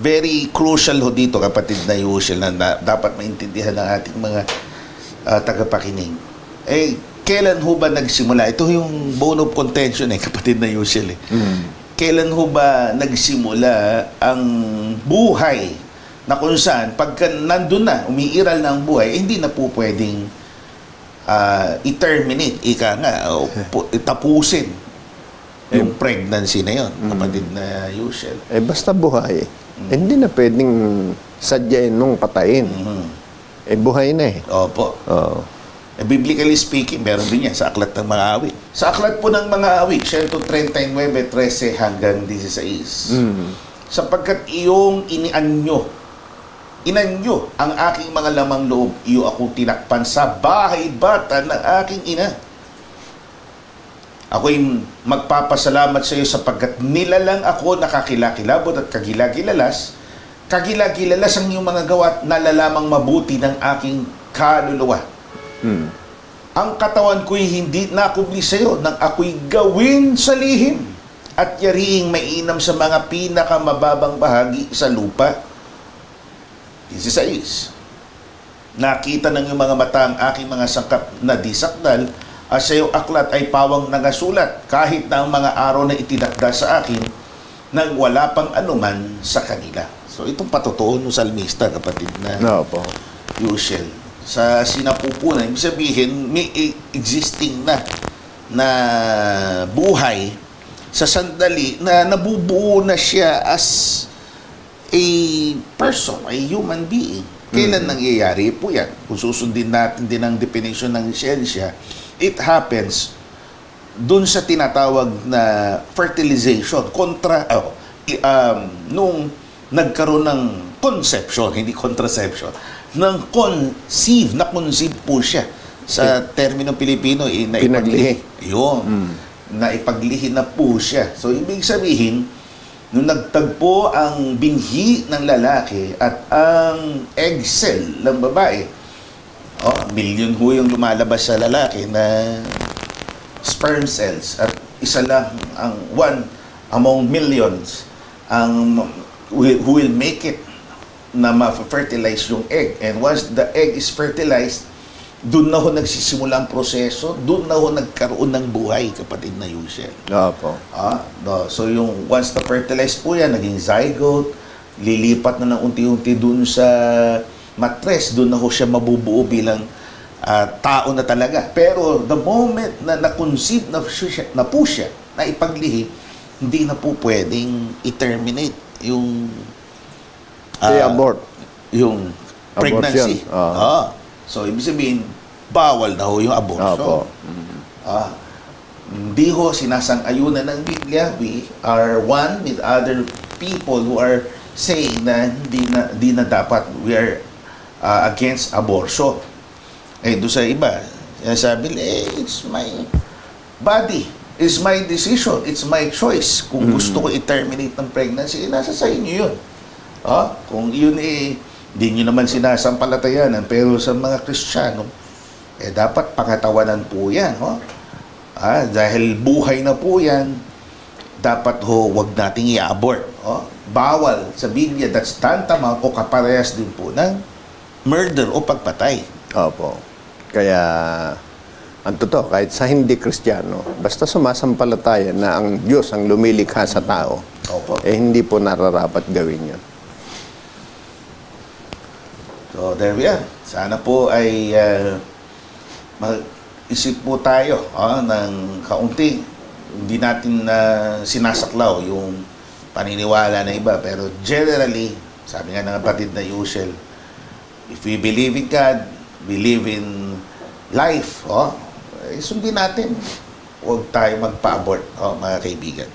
very crucial ho dito, kapatid na Yusel, na dapat maintindihan ng ating mga tagapakinig. Kailan ho ba nagsimula? Ito yung bone of contention kapatid na Yusel. Kailan ho ba nagsimula ang buhay na kung saan pagka nandun na, umiiral na ang buhay, hindi na po pwedeng i-terminate, tapusin yung pregnancy na yun, kapatid na Yusel. Basta buhay, hindi na pwedeng sadyain nung patayin. Buhay na Opo. Biblically speaking, meron din yan sa aklat ng mga awit. Sa aklat po ng mga awit, 139:13 hanggang 16. Sapagkat iyong inanyo ang aking mga lamang loob, iyo akong tinakpan sa bahay bata ng aking ina. Ako'y magpapasalamat sa iyo sapagkat nilalang ako nakakilakilabot at kagilagilalas ang iyong mga gawa at nalalamang mabuti ng aking kaluluwa. Ang katawan ko'y hindi nakubli sa iyo nang ako'y gawin sa lihim at yariing mainam sa mga pinakamababang bahagi sa lupa. 16. Nakita ng iyong mga mata ang aking mga sangkap na disakdal at sa iyong aklat ay pawang nangasulat kahit na ang mga araw na itinakda sa akin nang wala pang anuman sa kanila. So itong patutuon ng salmista, kapatid na Yushel. Sa sinapupunan, ibig sabihin may existing na buhay sa sandali na nabubuo na siya as a person, a human being. Kailan nangyayari po yan? Kung susundin natin din ang definition ng siyensya, it happens dun sa tinatawag na fertilization nung nagkaroon ng conception, hindi contraception, ng na-conceive po siya sa terminong Pilipino, naipaglihi. Yun. Naipaglihi na po siya. So, ibig sabihin, nung nagtagpo ang binhi ng lalaki at ang egg cell ng babae, milyon ho yung lumalabas sa lalaki na sperm cells at isa lang ang one among millions ang who will make it na ma-fertilize yung egg. And once the egg is fertilized, doon na ho nagsisimula ang proseso, doon na ho nagkaroon ng buhay, kapatid na Yushel. So yung once na fertilize po yan, naging zygote, lilipat na ng unti-unti doon sa matres, doon na ho siya mabubuo bilang tao na talaga. Pero the moment na na-conceive na po siya, na ipaglihi, hindi na po pwedeng i-terminate yung abort. Yung pregnancy. So, ibig sabihin, bawal na ho yung abortion. Hindi ho sinasang-ayunan ng Biblia. We are one with other people who are saying na hindi na dapat. We are against abortion. Doon sa iba, sabi, it's my body. It's my decision. It's my choice. Kung gusto ko i-terminate ng pregnancy, nasa sa inyo yun. Kung yun hindi nyo naman sinasampalatayanan, pero sa mga Kristiyano, dapat pangatawanan po yan. Dahil buhay na po yan, dapat wag nating i-abort. Bawal sa Biblia, that's tantamount o kaparehas din po ng murder o pagpatay. Opo. Kaya, ang totoo, kahit sa hindi Kristiyano, basta sumasampalataya na ang Diyos ang lumilikha sa tao, hindi po nararapat gawin yun. So, there we are. Sana po ay mag-isip po tayo ng kaunti. Hindi natin sinasaklaw yung paniniwala na iba. Pero generally, sabi nga ng kapatid na Yushel, if we believe in God, believe in life, sundin natin. Huwag tayo magpa-abort, mga kaibigan.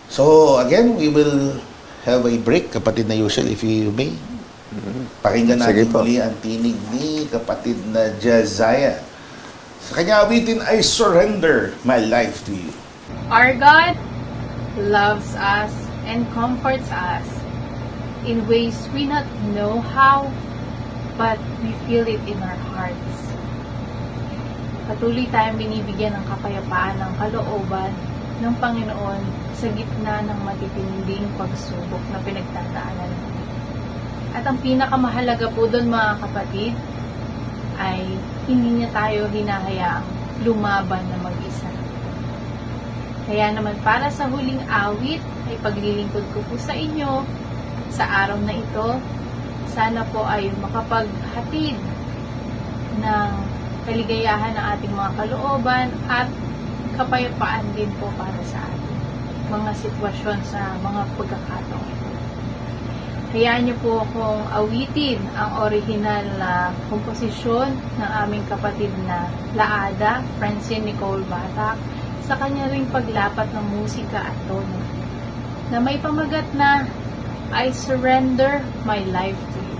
So, again, we will have a break, kapatid na Yushel, if you may. Pakinggan natin muli ang tinig ni kapatid na Josiah. Sa kanya awitin, I surrender my life to you. Our God loves us and comforts us in ways we not know how, but we feel it in our hearts. Patuloy tayong binibigyan ng kapayapaan ng kalooban ng Panginoon sa gitna ng matitinding pagsubok na pinagtataanan natin. At ang pinakamahalaga po doon, mga kapatid, ay hindi niya tayo hinahayaang lumaban na mag-isa. Kaya naman para sa huling awit ay paglilingkod ko po sa inyo sa araw na ito, sana po ay makapaghatid ng kaligayahan ng ating mga kalooban at kapayapaan din po para sa ating mga sitwasyon sa mga pagkakataon ito. Hayaan niyo po akong awitin ang original na komposisyon ng aming kapatid na Laada, Francine Nicole Batak, sa kanya ring paglapat ng musika at tono, na may pamagat na I Surrender My Life to You.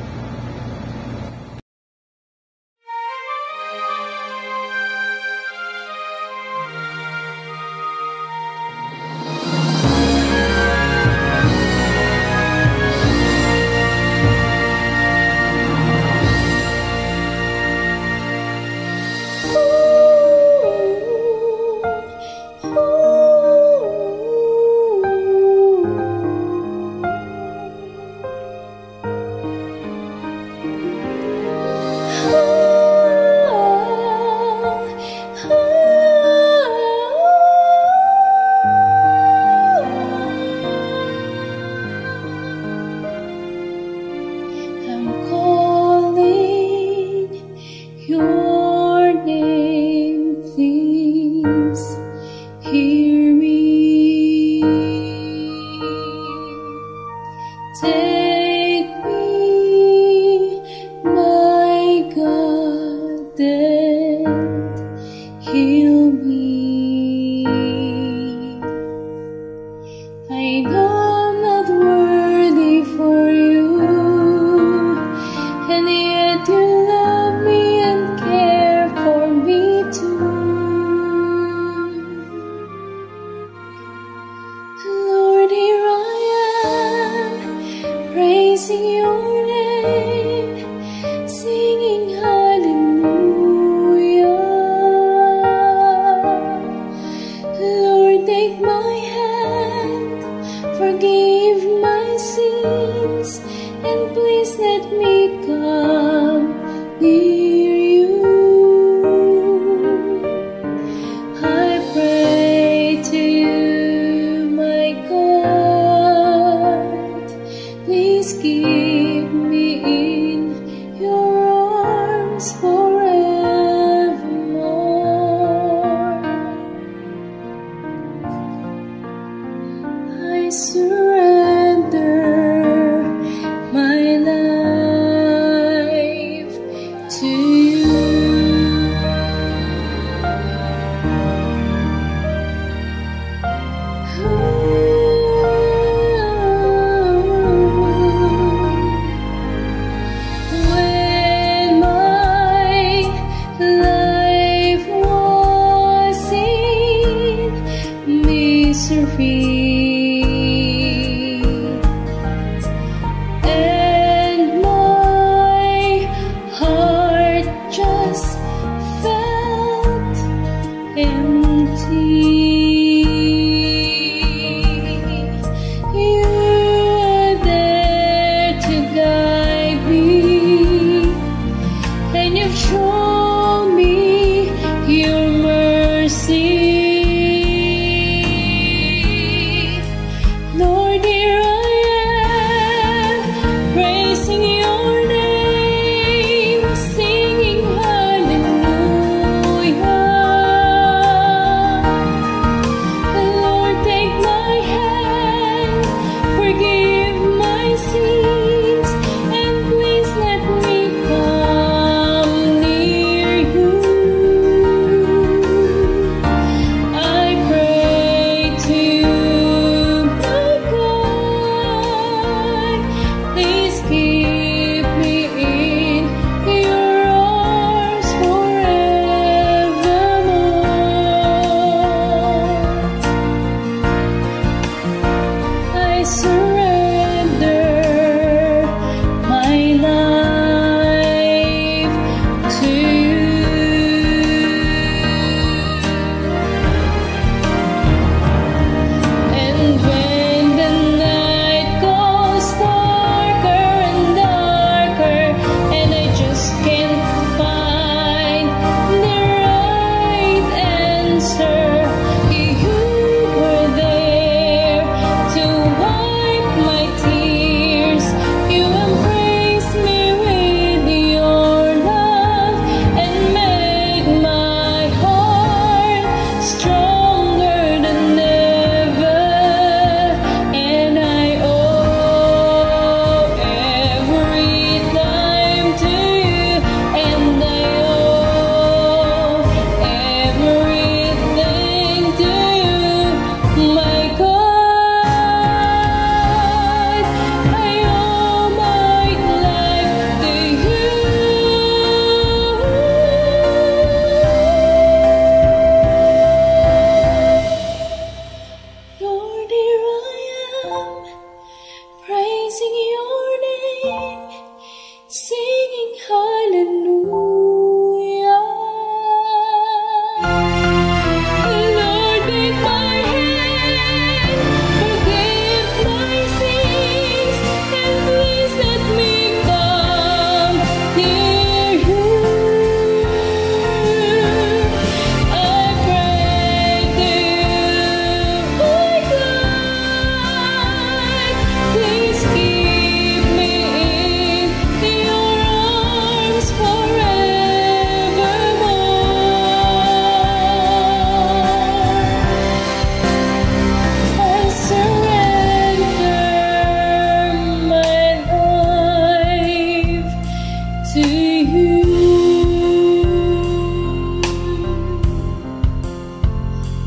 to you.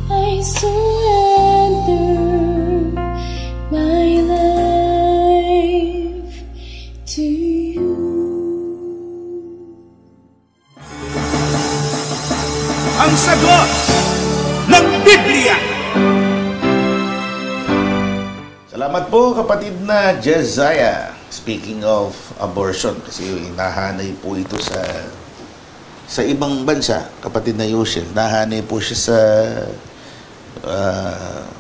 I surrender my life to you. Ang sagot ng Biblia. Salamat po kapatid na Jesiah. Speaking of abortion, kasi nahanay po ito sa ibang bansa, kapatid na Yushel. Nahanay po siya sa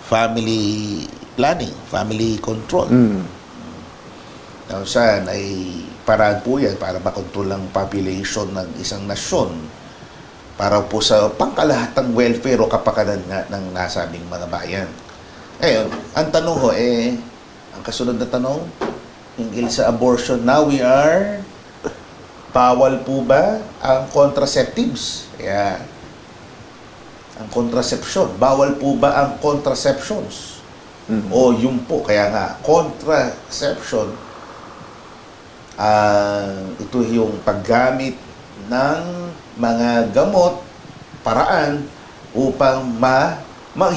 family planning, family control. Saan ay paraan po yan para makontrol ang population ng isang nasyon para po sa pangkalahatang welfare o kapakanan nga ng nasabing mga bayan. Ngayon, ang tanong ho ang kasunod na tanong, hinggil sa abortion, now we are, bawal po ba ang contraceptives? Ayan. Ang contraception. Bawal po ba ang contraceptions? O yun po, kaya nga, contraception, ito yung paggamit ng mga gamot, paraan, upang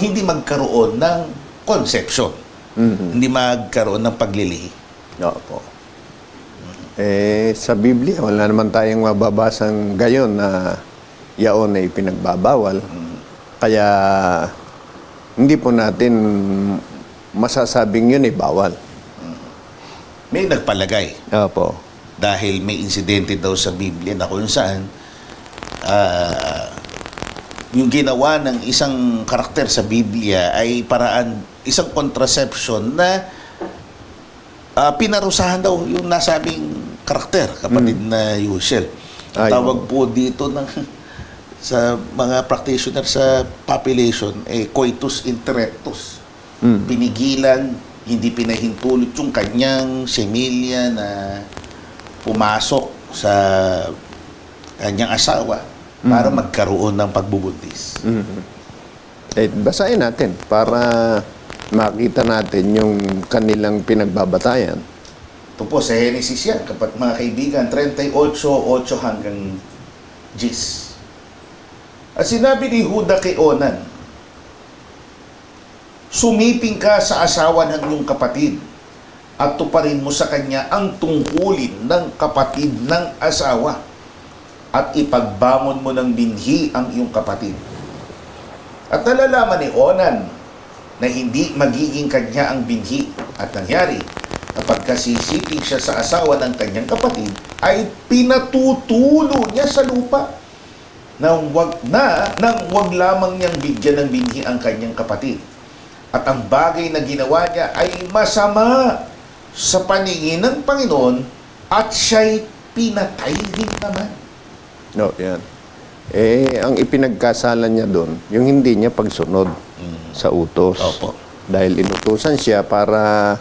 hindi magkaroon ng conception. Hindi magkaroon ng paglilihi. Opo. Sa Biblia, wala naman tayong mababasang gayon na yaon ay pinagbabawal. Kaya, hindi po natin masasabing yun ay bawal. May nagpalagay. Opo. Dahil may insidente daw sa Biblia na kung saan yung ginawa ng isang karakter sa Biblia ay paraan, isang contraception na pinarusahan daw yung nasabing karakter, kapatid na Yushel. Ang tawag po dito sa mga practitioner sa population, coitus interruptus. Pinigilan, hindi pinahintulot yung kanyang semilya na pumasok sa kanyang asawa para magkaroon ng pagbubuntis. Basahin natin para makita natin yung kanilang pinagbabatayan. Ito po sa Genesis yan, mga kaibigan, 38:8 hanggang 10. At sinabi ni Huda kay Onan, sumiping ka sa asawa ng iyong kapatid at tuparin mo sa kanya ang tungkulin ng kapatid ng asawa at ipagbangon mo ng binhi ang iyong kapatid. At nalalaman ni Onan na hindi magiging kanya ang binhi at nangyari kapag kasisiping siya sa asawa ng kanyang kapatid ay pinatutulo niya sa lupa nang wag lamang niyang bigyan ng binhi ang kanyang kapatid. At ang bagay na ginawa niya ay masama sa paningin ng Panginoon at siya'y pinatay din naman. No, yan. Ang ipinagkasalan niya doon, yung hindi niya pagsunod sa utos. Opo. Dahil inutusan siya para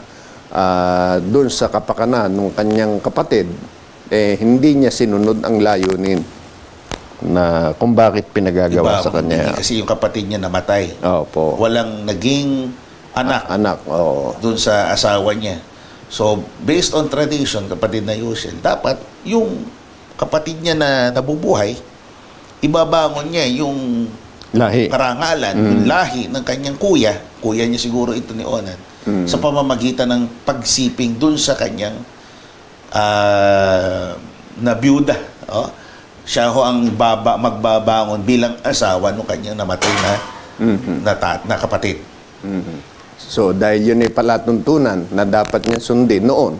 doon sa kapakanan ng kanyang kapatid, hindi niya sinunod ang layunin na kung bakit pinagagawa sa kanya. Kasi yung kapatid niya namatay. Opo. Walang naging anak doon sa asawa niya. So, based on tradition, kapatid na Yushel, dapat yung kapatid niya na nabubuhay, ibabangon niya yung lahi, karangalan, yung lahi ng kanyang kuya niya siguro ito ni Onan, sa pamamagitan ng pagsiping dun sa kanyang na byuda. Siya ho ang magbabangon bilang asawa ng kanyang namatay na kapatid. So, dahil yun ay palatuntunan na dapat niya sundin noon,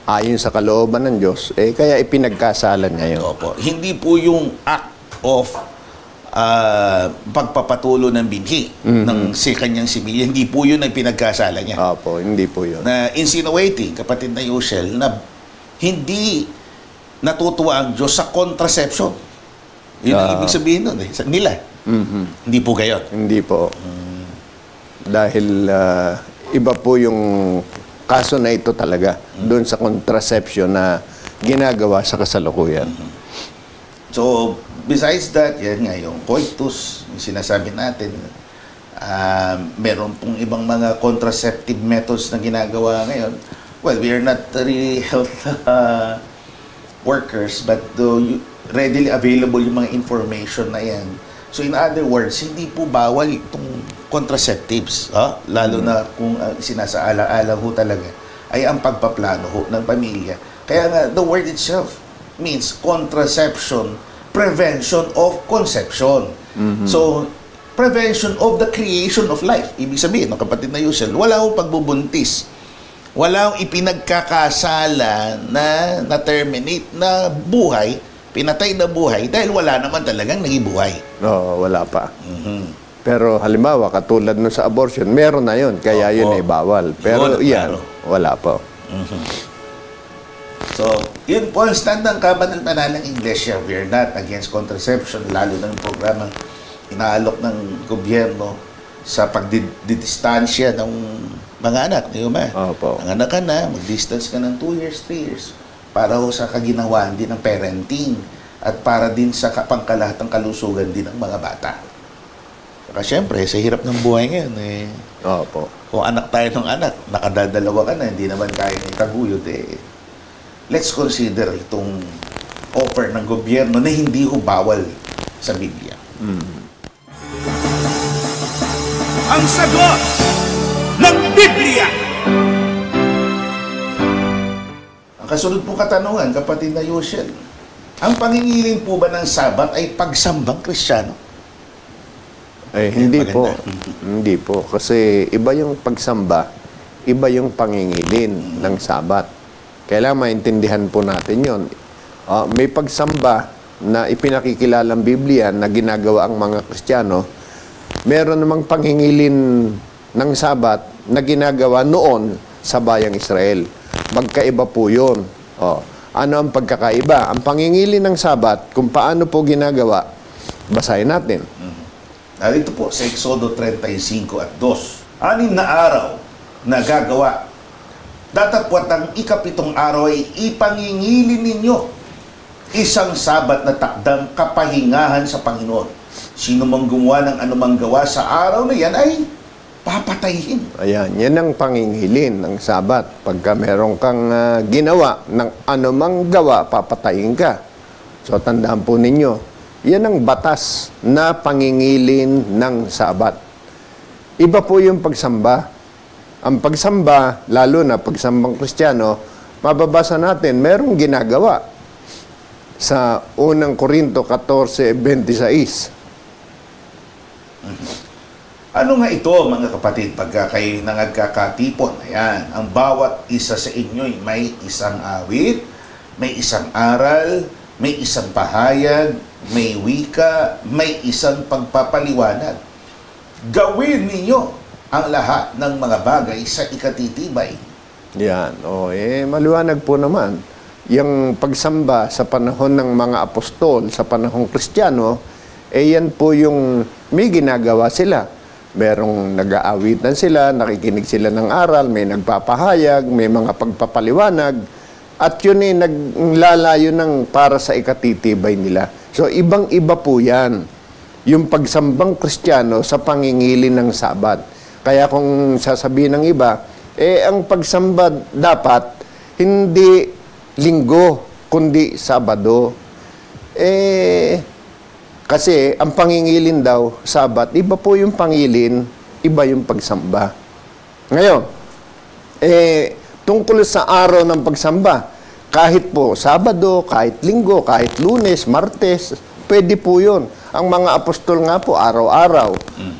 ayon sa kalooban ng Diyos, kaya ipinagkasalan niya yun. Opo. Hindi po yung act of pagpapatulo ng binhi ng kanyang similya. Hindi po yun ang pinagkasala niya. Opo, hindi po yun. Na insinuating, kapatid na Yushel, na hindi natutuwa ang Diyos sa contraception. Yun ang ibig sabihin nun nila. Hindi po gayon. Hindi po. Dahil iba po yung kaso na ito talaga doon sa contraception na ginagawa sa kasalukuyan. So, besides that, yan nga yung coitus, yung sinasabi natin, meron pong ibang mga contraceptive methods na ginagawa ngayon. Well, we are not really health workers, but readily available yung mga information na yan. So in other words, hindi po bawal itong contraceptives, lalo na kung sinasaalang-alang ho talaga ay ang pagpaplano ho ng pamilya. Kaya nga, the word itself means contraception, prevention of conception. So, prevention of the creation of life. Ibig sabihin, ng kapatid na Yusel, wala akong pagbubuntis. Wala akong ipinagkakasala na terminate na buhay, pinatay na buhay, dahil wala naman talagang nagibuhay. Oo, wala pa. Pero halimbawa, katulad nun sa abortion, meron na yun, kaya yun ay bawal. Pero yan, wala pa. So, yun po ang stand ng kabanal-banal ng Iglesia. We are not against contraception, lalo na yung programang inaalok ng gobyerno sa pagdidistansya ng mga anak. Opo. Ang anak ka na, mag-distance ka ng 2 years, 3 years, para ho sa kaginawaan din ng parenting at para din sa pangkalahatang kalusugan din ng mga bata. Saka syempre, sa hirap ng buhay ngayon, Opo. kung anak tayo ng anak, nakadadalawa ka na, hindi naman kaya ng itaguyod, let's consider itong offer ng gobyerno na hindi ho bawal sa Biblia. Ang sagot ng Biblia. Ang kasunod po katanungan, kapatid na Yusel, ang pangingilin po ba ng Sabat ay pagsambang Kristiyano? Hindi po. Hindi po. Kasi iba yung pagsamba, iba yung pangingilin ng Sabat. Kailangan maintindihan po natin yun. May pagsamba na ipinakikilalang Biblia na ginagawa ang mga Kristiyano. Meron namang pangingilin ng Sabat na ginagawa noon sa bayang Israel. Magkaiba po yun. Ano ang pagkakaiba? Ang pangingilin ng Sabat, kung paano po ginagawa, basahin natin. Narito po sa Exodo 35 at 2. 6 na araw na gagawa. Datapwat ang ika-7 araw ay ipangingilin ninyo isang Sabat na takdang kapahingahan sa Panginoon. Sino mang gumawa ng anumang gawa sa araw na yan ay papatayin. Ayan, yan ang pangingilin ng Sabat. Pagka meron kang ginawa ng anumang gawa, papatayin ka. So, tandaan po ninyo, yan ang batas na pangingilin ng Sabat. Iba po yung pagsamba. Ang pagsamba, lalo na pagsambang Kristiyano, mababasa natin, merong ginagawa sa unang Korinto 14:26. Ano nga ito, mga kapatid, pagka kayo nagkakatipon? Ayan, ang bawat isa sa inyo'y may isang awit, may isang aral, may isang pahayag, may wika, may isang pagpapaliwanag. Gawin ninyo ang lahat ng mga bagay sa ikatitibay. Yan, maliwanag po naman. Yung pagsamba sa panahon ng mga apostol, sa panahong Kristiyano, yan po yung may ginagawa sila. Merong nag-aawitan sila, nakikinig sila ng aral, may nagpapahayag, may mga pagpapaliwanag, at yun ay naglalayo ng para sa ikatitibay nila. So, ibang-iba po yan. Yung pagsambang Kristiyano sa pangingilin ng Sabat. Kaya kung sasabihin ng iba, ang pagsamba dapat hindi Linggo, kundi Sabado. Kasi ang pangingilin daw, Sabat, iba po yung pangilin, iba yung pagsamba. Ngayon, tungkol sa araw ng pagsamba, kahit po Sabado, kahit Linggo, kahit Lunes, Martes, pwede po yun. Ang mga apostol nga po, araw-araw,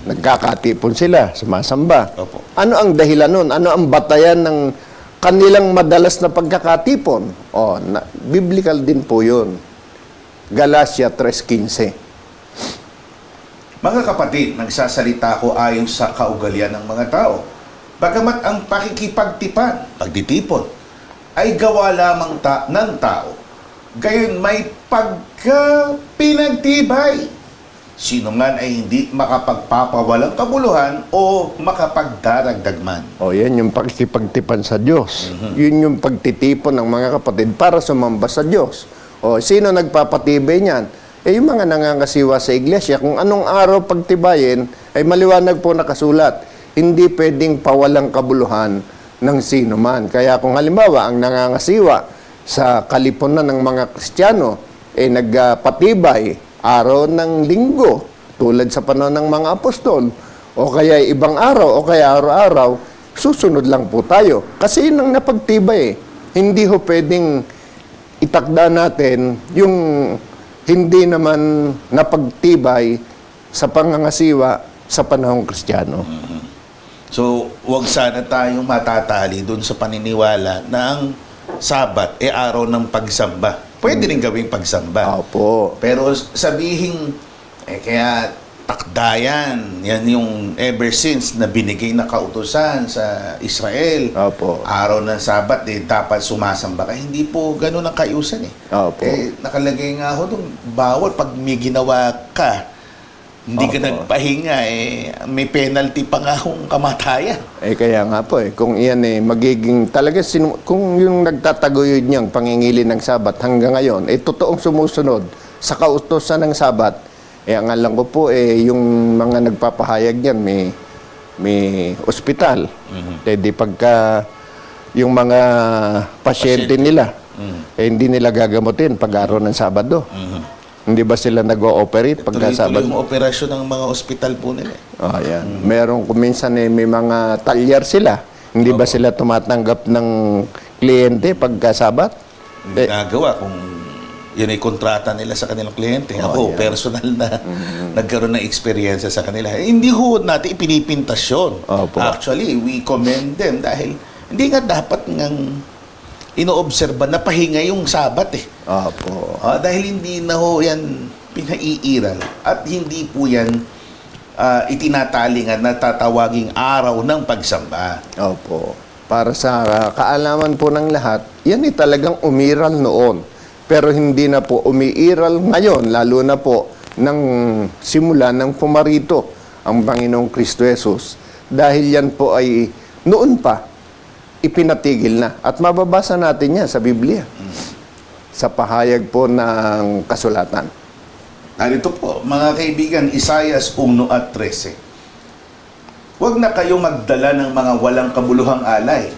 nagkakatipon sila, sumasamba. Opo. Ano ang dahilan nun? Ano ang batayan ng kanilang madalas na pagkakatipon? Biblical din po yun. Galatia 3:15. Mga kapatid, nagsasalita ko ayon sa kaugalian ng mga tao. Bagamat ang pakikipagtipan, pagditipon, ay gawa lamang ng tao, gayon may pagkapinagtibay. Sino man ay hindi makapagpapawalang kabuluhan o makapagdaragdag man. Yan yung pakikipagtipan sa Diyos. Yun yung pagtitipon ng mga kapatid para sumamba sa Diyos. Sino nagpapatibay niyan? Yung mga nangangasiwa sa iglesia, kung anong araw pagtibayin, ay maliwanag po nakasulat. Hindi pwedeng pawalang kabuluhan ng sino man. Kaya kung halimbawa, ang nangangasiwa, sa kalipunan ng mga Kristiyano, nagpatibay araw ng linggo, tulad sa panahon ng mga apostol, o kaya ibang araw, o kaya araw-araw, susunod lang po tayo. Kasi yun ang napagtibay. Hindi ho pwedeng itakda natin yung hindi naman napagtibay sa pangangasiwa sa panahong Kristiyano. So, wag sana tayong matatali dun sa paniniwala na ang Sabat araw ng pagsamba. Pwede rin gawing pagsamba. Opo. Pero sabihin, kaya takda yan. Yan yung ever since na binigay na kautusan sa Israel. Opo. Araw ng Sabat, dapat sumasamba ka. Hindi po ganun ang kayusan eh. Opo. Nakalagay nga ho dun, bawal pag may ginawa ka, hindi ka nagpahinga, may penalty pa nga kung kamatayan. Kaya nga po kung iyan magiging talaga, kung yung nagtataguyod niyang pangingili ng Sabat hanggang ngayon, totoong sumusunod sa kautusan ng Sabat, ang alam ko po, yung mga nagpapahayag niyan, may ospital. Di pagka yung mga pasyente nila, hindi nila gagamutin pag araw ng Sabado. Hindi ba sila nag-ooperate pagka Sabado? Tuloy-tuloy yung operasyon ng mga ospital po nila. Yan. Meron kuminsan may mga talyer sila. Hindi ba sila tumatanggap ng kliyente pagka Sabat? Hindi nagawa kung yun ay kontrata nila sa kanilang kliyente. Ako, personal na nagkaroon ng experience sa kanila. Hindi ho natin ipinipintas yun. Actually, we commend them dahil hindi nga dapat ngang inoobserba na pahinga yung Sabat Opo. Dahil hindi na ho yan pinaiiral at hindi po yan itinatalingan na tatawaging araw ng pagsamba. Opo. Para sa kaalaman po ng lahat, yan talagang umiral noon. Pero hindi na po umiiral ngayon, lalo na po ng simula ng pumarito ang Panginoong Kristo Jesus. Dahil yan po ay noon pa ipinatigil na. At mababasa natin yan sa Biblia. Sa pahayag po ng kasulatan. Narito po, mga kaibigan, Isaias 1:13. Huwag na kayong magdala ng mga walang kabuluhang alay.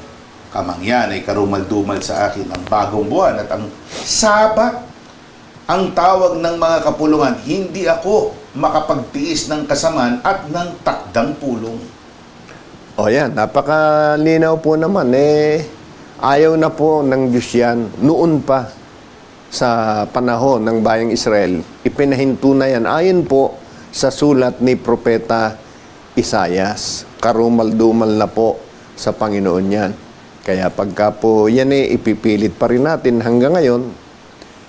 Kamangyan ay karumal-dumal sa akin ang bagong buwan at ang Sabat. Ang tawag ng mga kapulungan, hindi ako makapagtiis ng kasamaan at ng takdang pulong. Yan, napakalinaw po naman. Ayaw na po ng Diyos yan. Noon pa sa panahon ng bayang Israel, ipinahinto na yan. Ayon po sa sulat ni Propeta Isaias. Karumal-dumal na po sa Panginoon yan. Kaya pagka po yan ipipilit pa rin natin hanggang ngayon,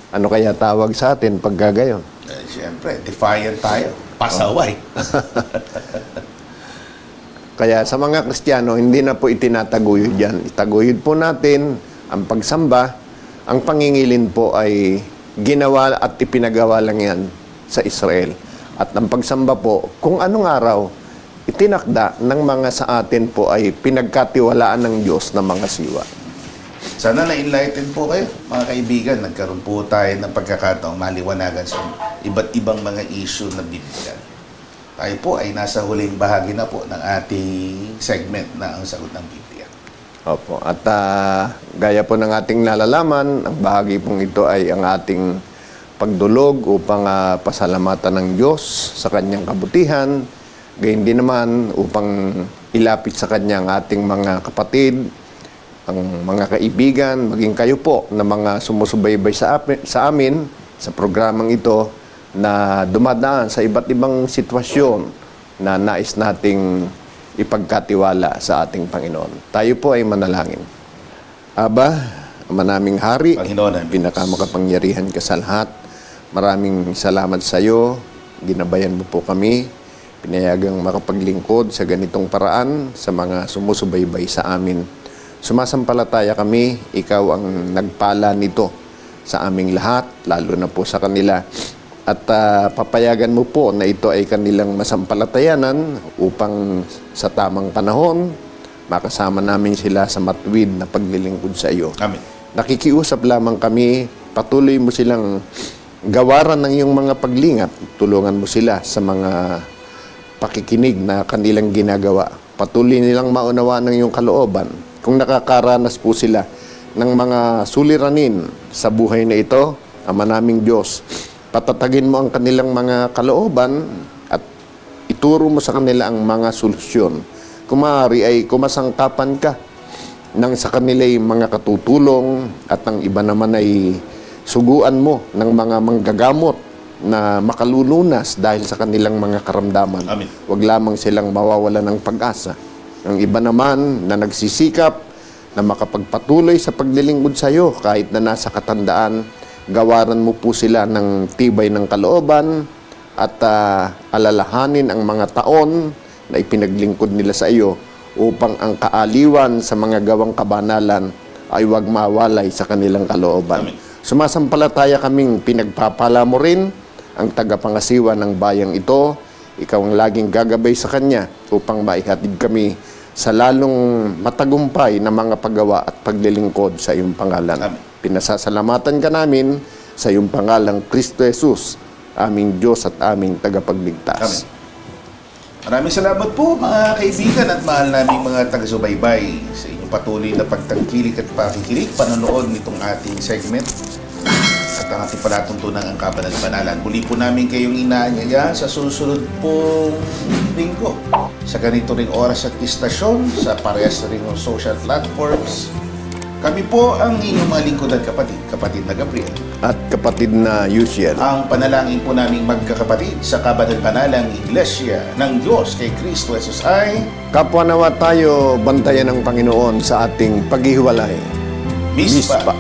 ano kaya tawag sa atin pagka gayon? Siyempre, defiant tayo. Pasaway. Kaya sa mga Kristiyano, hindi na po itinataguyod yan. Itaguyod po natin ang pagsamba. Ang pangingilin po ay ginawa at ipinagawa lang yan sa Israel. At ang pagsamba po, kung anong araw, itinakda ng mga sa atin po ay pinagkatiwalaan ng Diyos na mga siwa. Sana na-enlighten po kayo, mga kaibigan. Nagkaroon po tayo ng pagkakataong maliwanagan sa iba't ibang mga issue na bibigyan. Tayo po ay nasa huling bahagi na po ng ating segment na ang sagot ng Biblia. Opo. At gaya po ng ating nalalaman, ang bahagi pong ito ay ang ating pagdulog upang pasalamatan ng Diyos sa kanyang kabutihan. Gayon din naman upang ilapit sa kanyang ating mga kapatid, ang mga kaibigan, maging kayo po na mga sumusubaybay sa amin sa programang ito, na dumadaan sa iba't ibang sitwasyon na nais nating ipagkatiwala sa ating Panginoon. Tayo po ay manalangin. Aba, manaming hari, pinakamakapangyarihan ka sa lahat, maraming salamat sa iyo, ginabayan mo po kami, pinayagang makapaglingkod sa ganitong paraan sa mga sumusubaybay sa amin. Sumasampalataya kami, ikaw ang nagpala nito sa aming lahat, lalo na po sa kanila. At papayagan mo po na ito ay kanilang masampalatayanan upang sa tamang panahon, makasama namin sila sa matuwid na paglilingkod sa iyo. Amen. Nakikiusap lamang kami, patuloy mo silang gawaran ng iyong mga paglingat. Tulungan mo sila sa mga pakikinig na kanilang ginagawa. Patuloy nilang maunawa ng iyong kalooban. Kung nakakaranas po sila ng mga suliranin sa buhay na ito, Ama naming Diyos. Patatagin mo ang kanilang mga kalooban at ituro mo sa kanila ang mga solusyon. Kung maaari ay kumasangkapan ka nang sa kanila ay mga katutulong at ang iba naman ay suguan mo ng mga manggagamot na makalulunas dahil sa kanilang mga karamdaman. Amen. Huwag lamang silang mawawala ng pag-asa. Ang iba naman na nagsisikap na makapagpatuloy sa paglilingkod sa iyo kahit na nasa katandaan, gawaran mo po sila ng tibay ng kalooban at alalahanin ang mga taon na ipinaglingkod nila sa iyo upang ang kaaliwan sa mga gawang kabanalan ay huwag mawalay sa kanilang kalooban. Amen. Sumasampalataya kaming pinagpapala mo rin ang tagapangasiwa ng bayang ito. Ikaw ang laging gagabay sa kanya upang maihatid kami sa lalong matagumpay na mga paggawa at paglilingkod sa iyong pangalan. Amen. Pinasasalamatan ka namin sa iyong pangalang Kristo Jesus, aming Diyos at aming tagapagligtas. Amen. Maraming salamat po mga kaibigan at mahal naming mga taga-subaybay sa inyong patuloy na pagtangkilik at pakikinig, panonood nitong ating segment at ang ating palatuntunan ang kabanal-banalan. Muli po namin kayong inaanyaya sa susunod pong linggo sa ganito ring oras at istasyon sa parehas ring social platforms. Kami po ang inyong mga lingkod at kapatid na Gabriel. At kapatid na Yusiel. Ang panalangin po naming magkakapatid sa kabanal-banalang Iglesia ng Diyos kay Kristo Jesus ay Kapwa nawa tayo bantayan ng Panginoon sa ating paghihiwalay. Mispa.